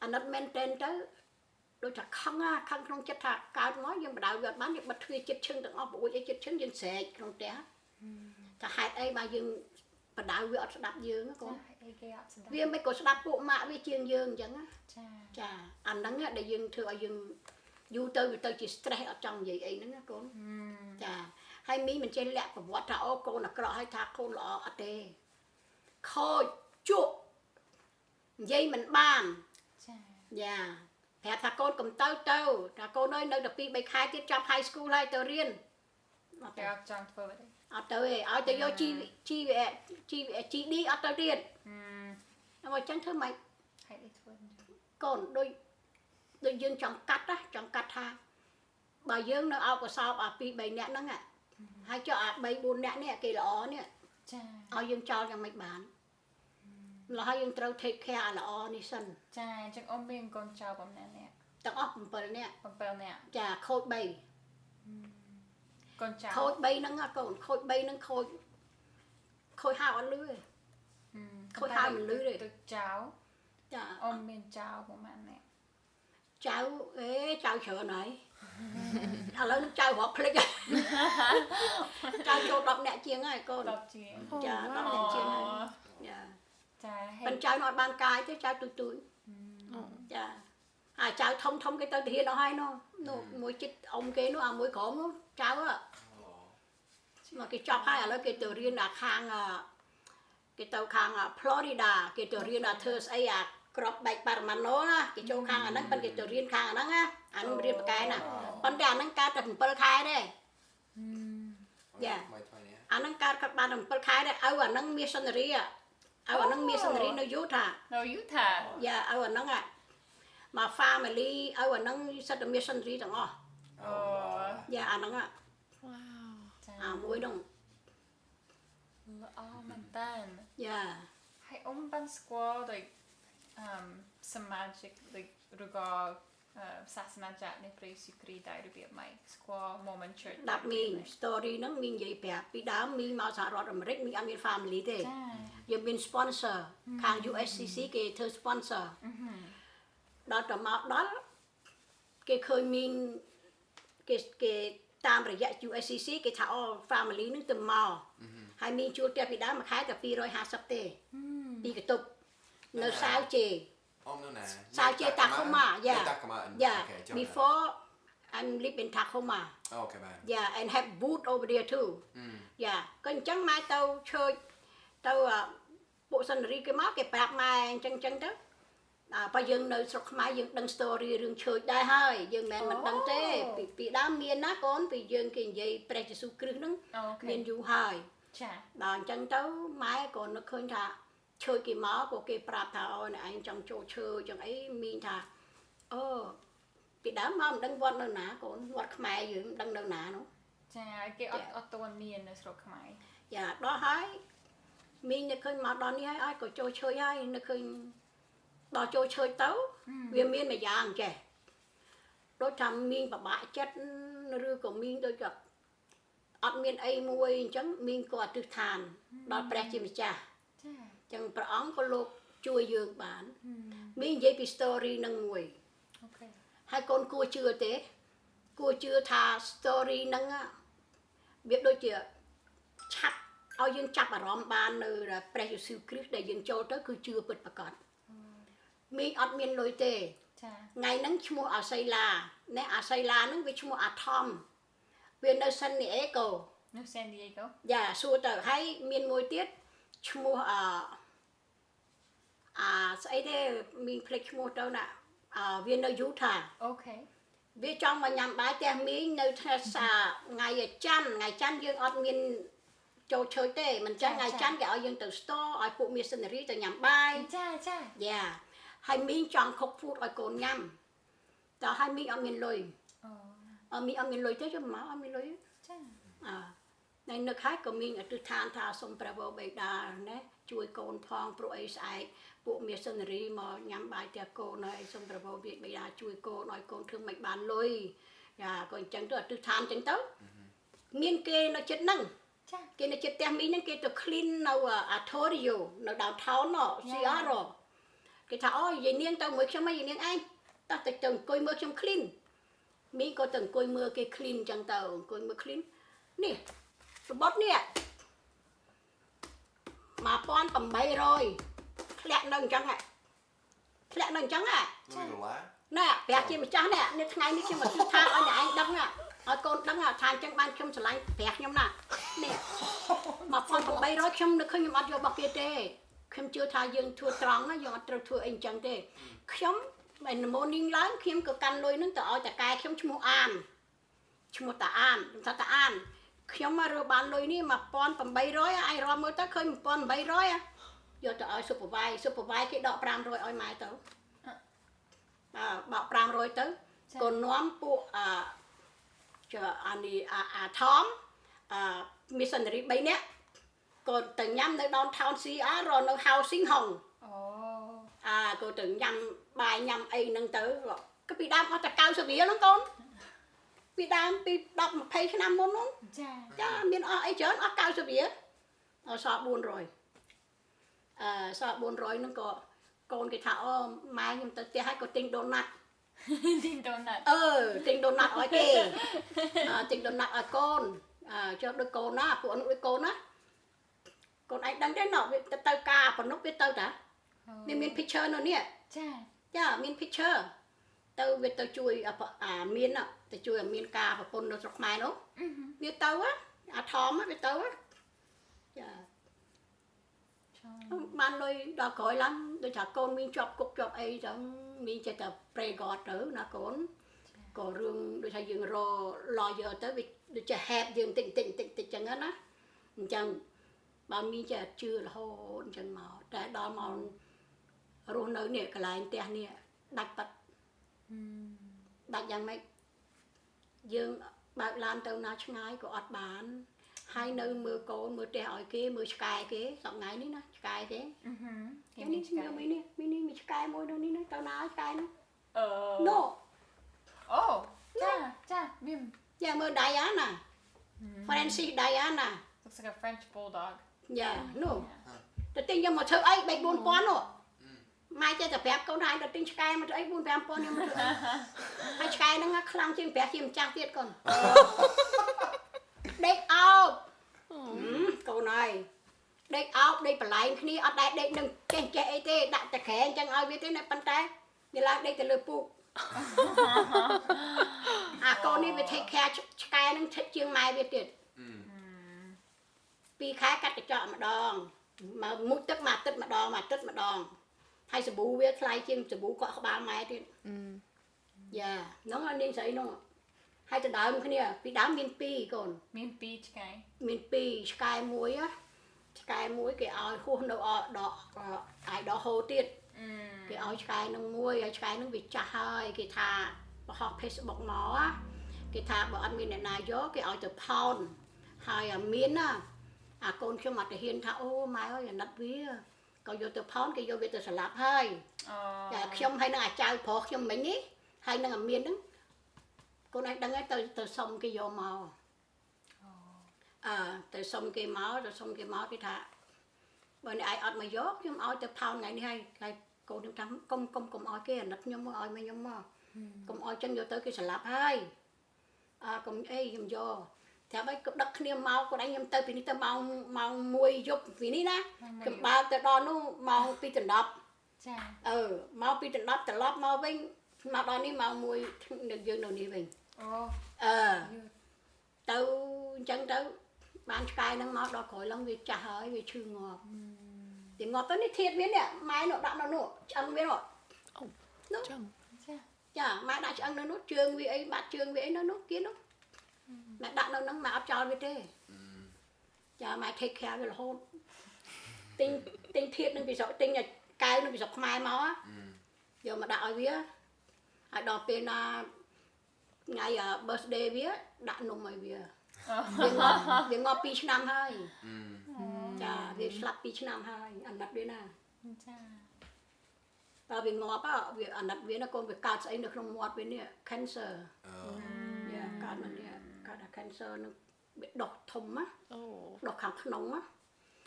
អាណិតមែនតែនទៅដូចថាខឹងក្នុងចិត្តថាកើតមកយើងបដៅវាអត់បានយើងបិទទ្វារចិត្តឈឹងទាំងអស់ប្រួយអីចិត្តឈឹងយើងស្រែកក្នុងផ្ទះថាហេតុអីបើយើងបដៅវាអត់ស្ដាប់យើងកូន អីគេអត់ស្ដាប់ វាមិនក៏ស្ដាប់ពួកម៉ាក់វាជាងយើងអញ្ចឹងណា ចា ចាអាហ្នឹងដែលយើងធ្វើឲ្យយើងយូរទៅវាទៅជា stress អត់ចង់និយាយអីហ្នឹងណាកូនចាហើយមីមិនចេះលាក់ប្រវត្តិថាអូកូនអាក្រក់ហើយថាកូនល្អអត់ទេខូចជក់និយាយមិនបាន ចា យ៉ាប្រាប់ថាកូនកុំទៅថាកូនអើយនៅតែ2 3ខែទៀតចាប់ high school ហើយទៅរៀនអត់ គេ ទៅ អត់ចង់ធ្វើទេ អត់ទៅទេឲ្យទៅយក GD អត់ទៅទៀតហើយអញ្ចឹងធ្វើម៉េច ហើយនេះធ្វើអញ្ចឹង កូនដូចយើងចង់កាត់ថាបើយើងនៅអោបកសោបអា2 3នាក់ហ្នឹងហើយចុះអា3 4នាក់នេះគេល្អនេះ ចា ឲ្យយើងចោលយ៉ាងម៉េចបានម្ល៉េះហើយយើងត្រូវ take care អាល្អនេះសិន ចាអញ្ចឹងអ៊ំមានកូនចៅបំណែនេះ ទាំងអស់7នាក់ 7នាក់ ចាខូច3 កូនចៅ ខូច3ហ្នឹងកូនខូច3ហ្នឹងខូចហៅអត់លឺទេ ខូចហៅមិនលឺទេ ទៅចៅ ចា អ៊ំមានចៅប្រហែលនាក់ ចៅចៅច្រើនហើយឥឡូវនឹងចៅរាប់ភ្លេចចៅចូល10នាក់ជាងហើយកូន 10ជាង ចា10នាក់ជាងហើយចា ចាហេ ប៉ុន្តែចៅនោះអត់បានកាយទេចៅទូចចាហើយចៅធំគេទៅទាហានអស់ហើយនោះមួយចិត្តអ៊ំគេនោះអាមួយក្រោមនោះចៅមកគេចប់ហើយឥឡូវគេទៅរៀនអាខាងគេទៅខាង Florida គេទៅរៀនអាធ្វើស្អីអាក្របបែកប៉ារ៉ាម៉ាណូណាគេចូលខាងអាហ្នឹងប៉ុន្តែគេទៅរៀនខាងអាហ្នឹងណាអាហ្នឹងរៀនបកែណាប៉ុន្តែអាហ្នឹងកើតតែ7ខែទេ យ៉ា មកថ្មីនេះ អាហ្នឹងកើតបានតែ7ខែទេឲ្យអាហ្នឹងមានសិនរីឲ្យអាហ្នឹងមានសិនរីនៅយូថា នៅយូថា យ៉ាឲ្យអាហ្នឹងមក family ឲ្យអាហ្នឹងសិតតែមានសិនរីទាំងអស់ អូ យ៉ាអាហ្នឹង ចា អាមួយហ្នឹង ល្អមែនតើ យ៉ា ហើយអ៊ំបានស្គាល់ដូចសមាជិកដូចឬក៏សាសនាចាស់នៃព្រះយេស៊ូវគ្រីស្ទដែររបៀបម៉េចស្គាល់ Mormon Church ដាប់មីង story ហ្នឹងមីងនិយាយប្រាប់ពីដើមមីងមកសហរដ្ឋអាមេរិកមីងអត់មាន family ទេ ចា យើងមាន sponsor ខាង USCC គេធ្វើ sponsor ដល់ទៅមកដល់គេឃើញមីងគេតាមរយៈ USCC គេថាអូ family ហ្នឹងទៅមកហើយមីងជួលផ្ទះពីដើមមួយខែតែ250ទេពីកតុបនៅសាវជេ អមនោះណា សាវជេ Tacoma yeah Tacoma yeah before I'm live in Tacoma អូខេបាទ yeah and have boot over there too yeah ក៏អញ្ចឹងម៉ែទៅឈើទៅពួកសិនរីគេមកគេប្រាប់ម៉ែអញ្ចឹងទៅបើយើងនៅស្រុកខ្មែរយើងដឹង story រឿងឈើដែរហើយយើងមិនមែនមិនដឹងទេពីដើមមានណាកូនពីយើងគេនិយាយព្រះយេស៊ូវគ្រីស្ទហ្នឹង អូខេ មានយូរហើយ ចា ដល់អញ្ចឹងទៅម៉ែក៏នឹកឃើញថាឈើគេមកក៏គេប្រាប់ថាអូនឯងចង់ចូលឈើអញ្ចឹងអីមីងថាអូពីដើមមកមិនដឹងវត្តនៅណាកូនវត្តខ្មែរយើងមិនដឹងនៅណានោះ ចាគេអត់ទាន់មាននៅស្រុកខ្មែរ យ៉ាដល់ហើយមីងនឹកឃើញមកដល់នេះហើយក៏ចូលឈើហើយនឹកឃើញដល់ចូលឈើទៅវាមានមួយយ៉ាងចេះដូចថាមីងពិបាកចិត្ត ឬក៏មានដូចជាអត់មានអីមួយអញ្ចឹងមានក៏អតិឋានដល់ព្រះជាម្ចាស់ ចា អញ្ចឹងព្រះអង្គក៏លោកជួយយើងបានមាននិយាយពី story នឹងមួយ អូខេ ហើយកូនគួរជឿទេគួរជឿថា story ហ្នឹងវាដូចជាឆាប់ឲ្យយើងចាប់អារម្មណ៍បាននៅព្រះយេស៊ូវគ្រីស្ទដែលយើងចូលទៅគឺជឿពិតប្រាកដមីងអត់មានលុយទេ ចា ថ្ងៃហ្នឹងឈ្មោះអាសីឡាណែអាសីឡាហ្នឹងវាឈ្មោះអាថំវានៅសាន់ឌីអេកូ នៅ San Diego យ៉ាសួរទៅហើយមានមួយទៀតឈ្មោះស្អីទេមីងភ្លេចឈ្មោះទៅណាវានៅយូថា អូខេ វាចង់មកញ៉ាំបាយផ្ទះមីងនៅថ្ងៃច័ន្ទយើងអត់មានចូលឆើយទេមិនចឹងថ្ងៃច័ន្ទគេឲ្យយើងទៅ store ឲ្យពួកមីសិនរីទៅញ៉ាំបាយ ចាចា យ៉ាហើយមីងចង់ខុក food ឲ្យកូនញ៉ាំតើហើយមីងអត់មានលុយ អូ មីងអត់មានលុយទេចាំមកអត់មានលុយ ចា នៅនឹកហើយក៏មីងអធិដ្ឋានថាសូមព្រះវរបិតាណាជួយកូនផងព្រោះអីស្អែកពួកមីសិនរីមកញ៉ាំបាយផ្ទះកូនហើយសូមព្រះវរបិតាជួយកូនឲ្យកូនធ្វើមិនបានលុយយ៉ាក៏អញ្ចឹងទៅអធិដ្ឋានអញ្ចឹងទៅមានគេនៅចិត្តហ្នឹង ចា គេនៅចិត្តផ្ទះមីងហ្នឹងគេទៅ clean នៅ Atorio នៅ downtown ណោះ CR គេថាអូយាយនាងទៅមួយខ្ញុំមកយាយនាងឯងតោះទៅអង្គុយមើលខ្ញុំ clean មីងក៏ទៅអង្គុយមើលគេ clean អញ្ចឹងទៅអង្គុយមើល clean នេះរបត់នេះ1800ធ្លាក់នៅអញ្ចឹងធ្លាក់នៅអញ្ចឹង លុយដុល្លារ ណែព្រះជាម្ចាស់នេះថ្ងៃនេះខ្ញុំមកថាឲ្យអ្នកឯងដឹងឲ្យកូនដឹងថាអញ្ចឹងបានខ្ញុំឆ្លាញ់ព្រះខ្ញុំណានេះ1800ខ្ញុំនឹកឃើញខ្ញុំអត់យករបស់គេទេខ្ញុំជឿថាយើងធ្វើត្រង់ណាយើងអត់ត្រូវធ្វើអីអញ្ចឹងទេខ្ញុំមិន morning ឡើងខ្ញុំក៏កាន់លុយហ្នឹងទៅឲ្យតាកែខ្ញុំឈ្មោះអានឈ្មោះតាអានខ្ញុំថាតាអានខ្ញុំមករើបានលុយនេះ1800ឯងរកមើលទៅឃើញ1800យកទៅឲ្យ supervise គេដក500ឲ្យម៉ែទៅបោក500ទៅក៏នាំពួកអានេះអាថមមីសិនរី3នាក់ក៏ទៅញ៉ាំនៅ downtown CR រនៅ housing ហង អូ ក៏ទៅញ៉ាំបាយញ៉ាំអីហ្នឹងទៅក៏ពីដើមអត់តែ90រៀលហ្នឹងកូនពីដើមពី10 20ឆ្នាំមុនហ្នឹង ចា មានអស់អីច្រើនអស់90រៀលអស់សល់400សល់400ហ្នឹងក៏កូនគេថាអូម៉ែខ្ញុំទៅផ្ទះហើយក៏ទិញដូណាត់ ទីដូណាត់ ទិញដូណាត់ឲ្យគេទិញដូណាត់ឲ្យកូនចុះដូចកូនណាពួកនោះដូចកូនណាកូនឯងដឹងទេណោះវាទៅការប៉ុណ្ណោះវាទៅតាមាន picture នៅនេះ ចា មាន picture ទៅវាទៅជួយមានទៅជួយឲ្យមានការប្រពន្ធនៅស្រុកខ្មែរនោះវាទៅអាថមវាទៅចា បានលុយដល់ក្រោយឡើងដូចថាកូនមានជាប់គុកជាប់អីចឹងមានចេះតែ pray God ទៅណាកូនក៏រឿងដូចថាយើងរ lawyer ទៅវាដូចជា help យើងតិចចឹងណាអញ្ចឹងបើមានចេះជឿរហូតអញ្ចឹងមកតែដល់មករស់នៅនេះកន្លែងផ្ទះនេះដាច់ប៉ាត់ដាច់យ៉ាងម៉េចយើងបើកឡានទៅណាឆ្ងាយក៏អត់បានហើយនៅមើលកូនមើលផ្ទះឲ្យគេមើលឆ្កែគេសប្តាហ៍នេះណាឆ្កែគេនេះមានឆ្កែមួយនៅនេះទៅណាឆ្កែនោះណូ អូចាមាន យ៉ាមើលដៃអាណា Francis Diana looks like a French bulldog យ៉ានោះទៅទិញយកមកធ្វើអី 3-4 ពាន់នោះម៉ែចេះតែប្រាប់កូនថាទៅទិញឆ្កែមកធ្វើអី 4-5 ពាន់ខ្ញុំមកធ្វើហើយឆ្កែហ្នឹងខ្លាំងជាងព្រះជាម្ចាស់ទៀតកូនដេកអោបកូនហើយដេកអោបដេកបន្លែងគ្នាអត់ដែរដេកនឹងចេះអីទេដាក់តែក្រែងចឹងឲ្យវាទេប៉ុន្តែវាឡើងដេកទៅលើពូកអាកូននេះវា take care ឆ្កែហ្នឹងជាងម៉ែវាទៀត2ខែកាត់កញ្ចក់ម្ដងមកមុជទឹកមួយអាទិត្យម្ដងហើយសាប៊ូវាថ្លៃជាងសាប៊ូកក់ក្បាលម៉ែទៀតយ៉ាហ្នឹងឲ្យនាងស្រីនោះហើយទៅដើមគ្នាពីដើមមាន2កូនមាន2ឆ្កែមាន2ឆ្កែមួយគេឲ្យហួសនៅដកអាយដកហូទៀតគេឲ្យឆ្កែនឹងមួយហើយឆ្កែនឹងវាចាស់ហើយគេថាបោះ Facebook មកគេថាបើអត់មានអ្នកណាយកគេឲ្យទៅផោនហើយមានណាអាកូនខ្ញុំអត់ទៅហ៊ានថាអូម៉ែអើយអាណិតវាក៏យកទៅផោនគេយកវាទៅស្លាប់ហើយចាខ្ញុំហើយនឹងអាចៅប្រុសខ្ញុំមិញនេះហើយនឹងអាមានហ្នឹងក con anh đang ấy từ sông cái vô màu từ sông cái máu cái thà bởi này ai ọt mà gió nhưng oi từ thao ngày đi hay cô đừng thắm công oi kia nắp nhom oi mà nhom mò công oi chân vô tới cái sả lạp hay công ấy nhom vô theo bây đất niêm mau cô đánh nhom tới vì tao mau mùi giúp vì ní na cầm bao từ đó nó mau pi từng đập mau pi từng đập từ lót mau vinh mà đó ní mau mùi được dương đầu ní vinh tao chân tao ban cài năng máu đó khỏi lắm vì chả hơi vì chưa ngọt thì ngọt tới nít thiệt miếng nè mai nó đã nó nổ ăn miếng rồi nó chả mai đã ăn nó nốt trường vì ấy bát trường vì ấy nó nốt kia nó mẹ đã nó nắng máu cho vì thế chả mai take care là hôn tinh thiệt nó bị sợ tinh là cài nó bị sợ mai máu á giờ mà đã vía ai đọc bên ngày birthday vía đã nung mày vía việc ngọt pi năm hơi chà việc slap pi năm hơi anh đặt bên nào và việc ngọt á việc anh đặt bên là con việc cắt ấy nó không ngọt bên này cancer cắt nó nè cắt là cancer nó bị độc thùng á độc kháng nóng á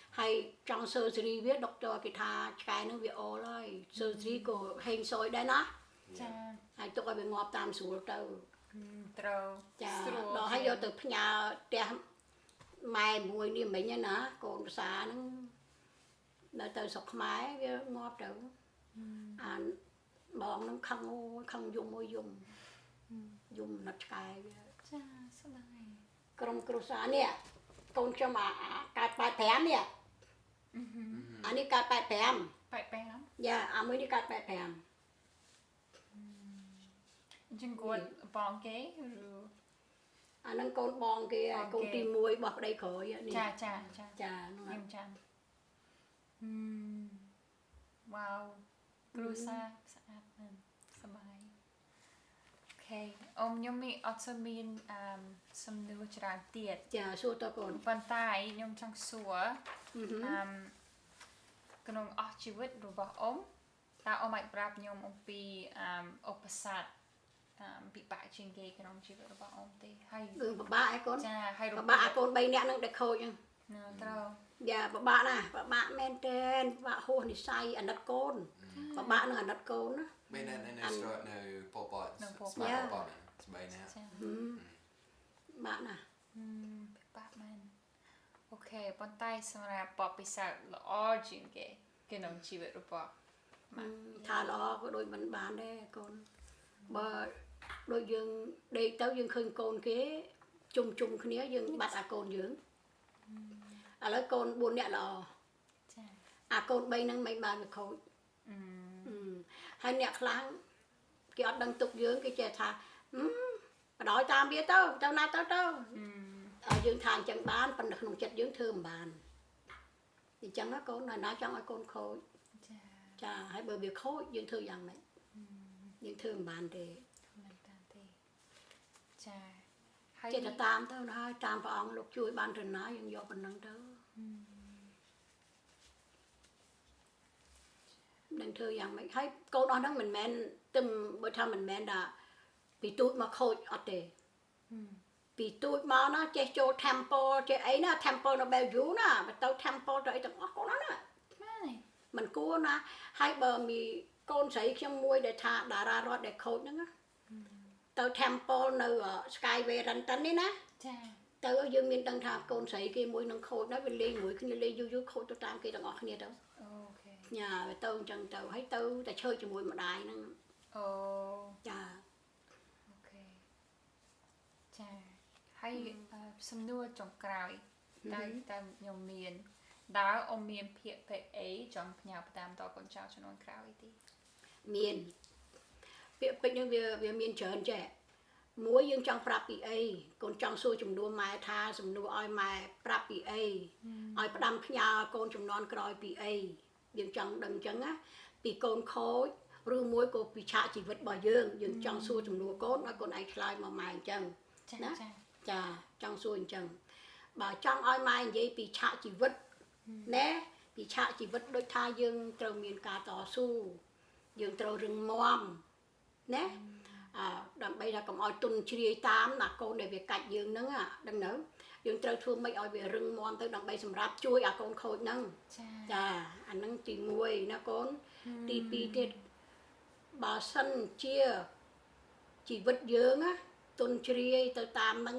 hay trong surgery biết độc cho cái thà cái nó bị ố rồi surgery của hình soi đấy nó hay tụi việc ngọt tam xuống đâu đó hay vô từ nhà trẻ mai mùi đi mấy nhá nó còn xa nó từ sọc máy với ngọt đâu bọn nó không dùng môi dùng nắp cài còn xa nè còn cho mà cài bài phèm nè anh đi cài bài phèm dạ mới đi cài bài phèm chừng cuốn bong kế anh đang con bong kia con tìm muối bọc đây khỏi vậy chà nghiêm trang wow cruza sạch sạch bài ok ông nhom mi automin some new chả tiệt chà xua to còn bàn tay nhom trang xua cái nông ở chi vết rồi bảo ông ta ông mày bạp nhom ông pi opposite bị bại trên ghế cái ông chỉ được bảo ông thì hay bà ấy con bà con bay nè nó để khôi nha dạ bà nè bà men trên bà hôn thì say ăn đất con bà nó ăn đất con á bên này nó start no pop smart pop bay nè bà nè bạp man ok bàn tay xong rồi bọt bị sạc lỡ trên ghế cái ông chỉ được bảo thà lo có đôi mình bán đây con bà đôi dương đây tao dương khơi con kế chung kia dương bắt con dưỡng lấy con buồn nhẹ lò con bay năng mấy bàn được khôi hay nhẹ láng cái ọt đang tục dưỡng cái trẻ thà đói tam biết tao na tao dương thàn chẳng bán phần được nông chất dưỡng thơm bàn thì chẳng có con nói chẳng ai con khôi chà hay bởi việc khôi dương thơm rằng này dương thơm bàn thì chỉ là tam thôi nó tam vào ông lục chui ban trên nó nhưng do phần năng đó đừng thưa rằng mấy hay câu nói đó mình men từng bữa sau mình men đã bị tụt mà khôi ở đây bị tụt mà nó chơi cho tempo chơi ấy nó tempo nó bèo rú nè mà tao tempo rồi tao có nó nè mình cua nè hai bờ mì con sấy trong muôi để thả đá ra rót để khôi nữa tao tempo nơi ở skyway rắn tấn đấy ná tao ở dương miền đông thà con sấy kia muôi nâng khôi nó bên lên muôi khi lên du khôi tao tam kia tao ngọt kia đâu nhà tao chẳng tao thấy tao chơi cho muôi mà đài nó chà chà hay xâm nua trong cài ta nhom miền đá ông miền phía phải ấy trong nhà tam tao con cháu cho nó cài đi miền việc bệnh nhân việc miền trơn trẻ muối dương trong prapi ấy con trong xôi chùm đua mai tha chùm đua oi mai prapi ấy oi đâm nhà con chùm non còi pi ấy dương trong đằng trắng á pi con khối rư muối cô pi chạ chỉ vật bỏ dương trong xôi chùm đua cốt nó con ai khai mà mài chân chà trong xôi chân bà trong oi mai vậy pi chạ chỉ vật nè pi chạ chỉ vật đôi tha dương trâu miền cà tỏ su dương trâu rừng mòm nè ដើម្បីថាកុំឲ្យទុនជ្រាយតាមណាកូនដែលវាកាច់យើងហ្នឹងដឹងនៅយើងត្រូវធ្វើម៉េចឲ្យវារឹងមាំទៅដើម្បីសម្រាប់ជួយឲ្យកូនខូចហ្នឹងចាអាហ្នឹងទី1ណាកូនទី2ទៀតបើសិនជាជីវិតយើងណាទុនជ្រាយទៅតាមហ្នឹង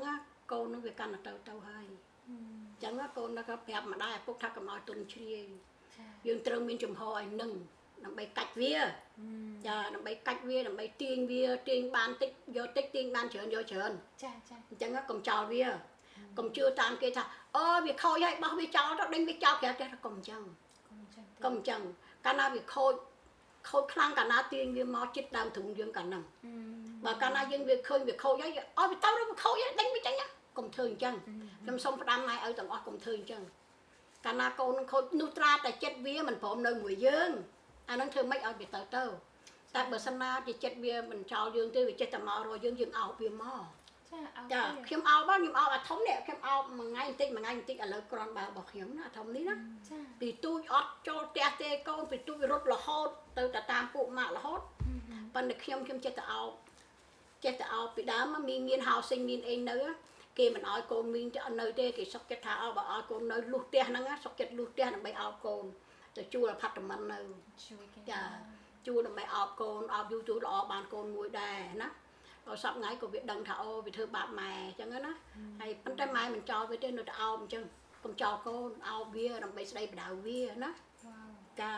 កូននឹងវាកាន់ទៅហើយអញ្ចឹងកូននឹងក៏ប្រាប់ម្ដាយឪពុកថាកុំឲ្យទុនជ្រាយយើងត្រូវមានចំហឲ្យនឹងដើម្បីកាច់វាចាដើម្បីកាច់វាដើម្បីទាញវាទាញបានតិចយកតិចទាញបានច្រើនយកច្រើនចាអញ្ចឹងកុំចោលវាកុំជឿតាមគេថាអូវាខូចហើយបោះវាចោលទៅដេញវាចោលក្រៅផ្ទះកុំអញ្ចឹងកាលណាវាខូចខ្លាំងកាលណាទាញវាមកចិត្តដើមទ្រូងយើងកាលហ្នឹងបើកាលណាយើងវាឃើញវាខូចហើយអូវាទៅវាខូចហើយដេញវាចេញកុំធ្វើអញ្ចឹងខ្ញុំសូមផ្ដាំម៉ែឲ្យទាំងអស់កុំធ្វើអញ្ចឹងកាលណាកូននឹងខូចនោះត្រាតែចិត្តវាមិនព្រមនៅមួយយើងអាហ្នឹងធ្វើម៉េចឲ្យវាទៅតែបើសិនណាជាចិត្តវាមិនចោលយើងទេវាចេះតែមករកយើងអោបវាមកចាខ្ញុំអោបខ្ញុំអោបអាធំនេះខ្ញុំអោបមួយថ្ងៃបន្តិចឥឡូវគ្រាន់បើរបស់ខ្ញុំណាអាធំនេះណាពីទូចអត់ចូលផ្ទះទេកូនពីទូចរត់រហូតទៅតាមពួកម៉ាក់រហូតប៉ុន្តែខ្ញុំចេះតែអោបពីដើមមានងៀន housing មានអីនៅគេមិនឲ្យកូនមីងនៅទេគេសុកចិត្តថាបើឲ្យកូននៅលុះផ្ទះហ្នឹងសុកចិត្តលុះផ្ទះដើម្បីអោបកូនទៅជួលអាផាតមិននៅចាជួលដើម្បីអោបកូនអោបយូរល្អបានកូនមួយដែរណាដល់សប្តាហ៍ថ្ងៃក៏វាដឹងថាអូវាធ្វើបាបម៉ែអញ្ចឹងណាហើយប៉ុន្តែម៉ែមិនចោលវាទេនៅតែអោបអញ្ចឹងកុំចោលកូនអោបវាដើម្បីស្ដីបដៅវាណាចា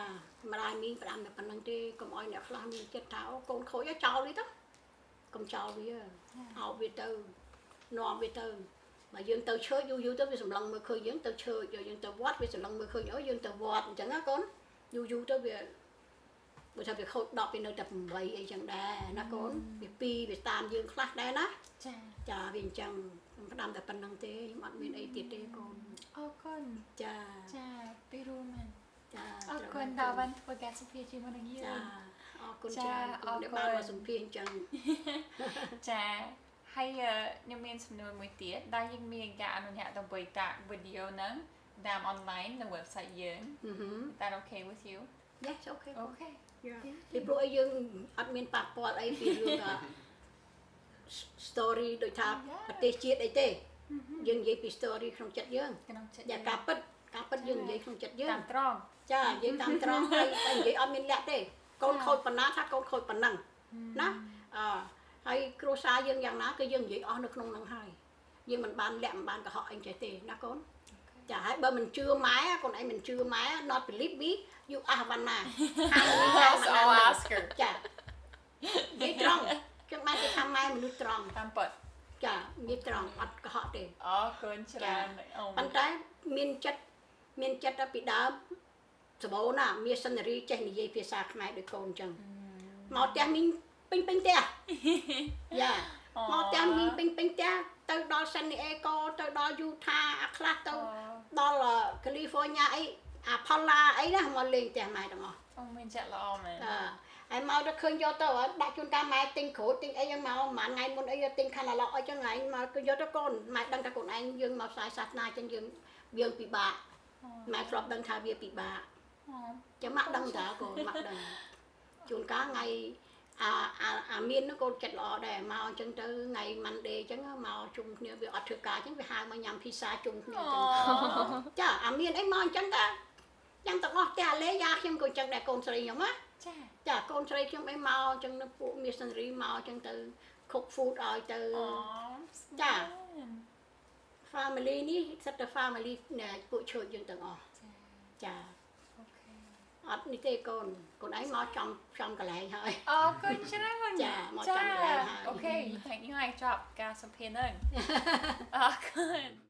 ម្ដាយមីងផ្ដាំតែប៉ុណ្្នឹងទេកុំឲ្យអ្នកខ្លះមានចិត្តថាអូកូនខូចហើយចោលវាទៅកុំចោលវាអោបវាទៅនាំវាទៅបើយើងទៅឈើយូរទៅវាសម្លឹងមើលឃើញយើងទៅឈើយើងទៅវត្តវាសម្លឹងមើលឃើញអូយើងទៅវត្តអញ្ចឹងណាកូនយូរទៅវាបើថាវាខូច10វានៅតែ8អីចឹងដែរណាកូនវា2វាតាមយើងខ្លះដែរណាចាវាអញ្ចឹងខ្ញុំផ្ដាំតែប៉ុណ្្នឹងទេខ្ញុំអត់មានអីទៀតទេកូនអរគុណចាពីរូមែនចាអរគុណដល់បានធ្វើការសម្ភាសជាមួយនឹងយើងចាអរគុណច្រើនដែលបានមកសម្ភាសអញ្ចឹងចាហើយខ្ញុំមានសំណួរមួយទៀតដែលយើងមានការអនុញ្ញាតដើម្បីដាក់វីដេអូហ្នឹងតាម online នៅ website យើង That okay with you Yes okay Okay ពីព្រោះអីយើងអត់មានប៉ះពាល់អីពីរឿង story ដូចថាប្រទេសជាតិអីទេយើងនិយាយពី story ក្នុងចិត្តយើងយ៉ាងការពិតយើងនិយាយក្នុងចិត្តយើងតាមត្រង់ចានិយាយតាមត្រង់ហើយនិយាយអត់មានលក្ខទេកូនខូចប៉ុណ្ណាថាកូនខូចប៉ុណ្ណឹងណាហើយគ្រួសារយើងយ៉ាងណាគឺយើងនិយាយអស់នៅក្នុងហ្នឹងហើយយើងមិនបានលាក់មិនបានកុហកអីចេះទេណាកូនចាហើយបើមិនជឿម៉ែកូនឯងមិនជឿម៉ែ not believe me you ask Vanna ចានិយាយត្រង់ខ្ញុំបានគេថាម៉ែមនុស្សត្រង់តាមពិតចានិយាយត្រង់អត់កុហកទេអរគុណច្រើនប៉ុន្តែមានចិត្តពីដើមសបោណាមានសិនរីចេះនិយាយភាសាខ្មែរដោយកូនអញ្ចឹងមកផ្ទះមីងពេញផ្ទះយ៉ាមកផ្ទះមីងពេញផ្ទះទៅដល់សានឌីអេកូទៅដល់យូថាអាខ្លះទៅដល់កាលីហ្វ័រញ៉ាអីអាផល្លាអីណាមកលេងផ្ទះម៉ែទាំងអស់អូមានចិត្តល្អមែនហើយមកទៅឃើញយកទៅដាក់ជូនតាមម៉ែទិញក្រូចទិញអីយ៉ាងមកប្រហែលថ្ងៃមុនអីទិញខានឡោអីចឹងថ្ងៃមកគឺយកទៅកូនម៉ែដឹងថាកូនឯងយើងមកផ្សាយសាសនាចឹងយើងពិបាកម៉ែធ្លាប់ដឹងថាវាពិបាកចឹងម៉ាក់ដឹងតាកូនម៉ាក់ដឹងជួនកាលថ្ងៃអាមាននោះកូនចិត្តល្អដែរមកអញ្ចឹងទៅថ្ងៃ Monday អញ្ចឹងមកជុំគ្នាវាអត់ធ្វើការអញ្ចឹងវាហៅមកញ៉ាំភីសាជុំគ្នាអញ្ចឹងចាអាមានអីមកអញ្ចឹងតាយ៉ាងទាំងអស់តែអាលេយ៉ាខ្ញុំក៏អញ្ចឹងដែរកូនស្រីខ្ញុំណាចាកូនស្រីខ្ញុំអីមកអញ្ចឹងនៅពួកមីសិនរីមកអញ្ចឹងទៅ cook food ឲ្យទៅចា family នេះសិតតែ family ពួកឈើយើងទាំងអស់ចាអត់នេះទេកូនឯងមកចំកន្លែងហើយអូកូនច្រើនចាមកចំកន្លែងហើយអូខេថ្ងៃនេះចប់ការសម្ភាសន៍ហ្នឹងអរគុណ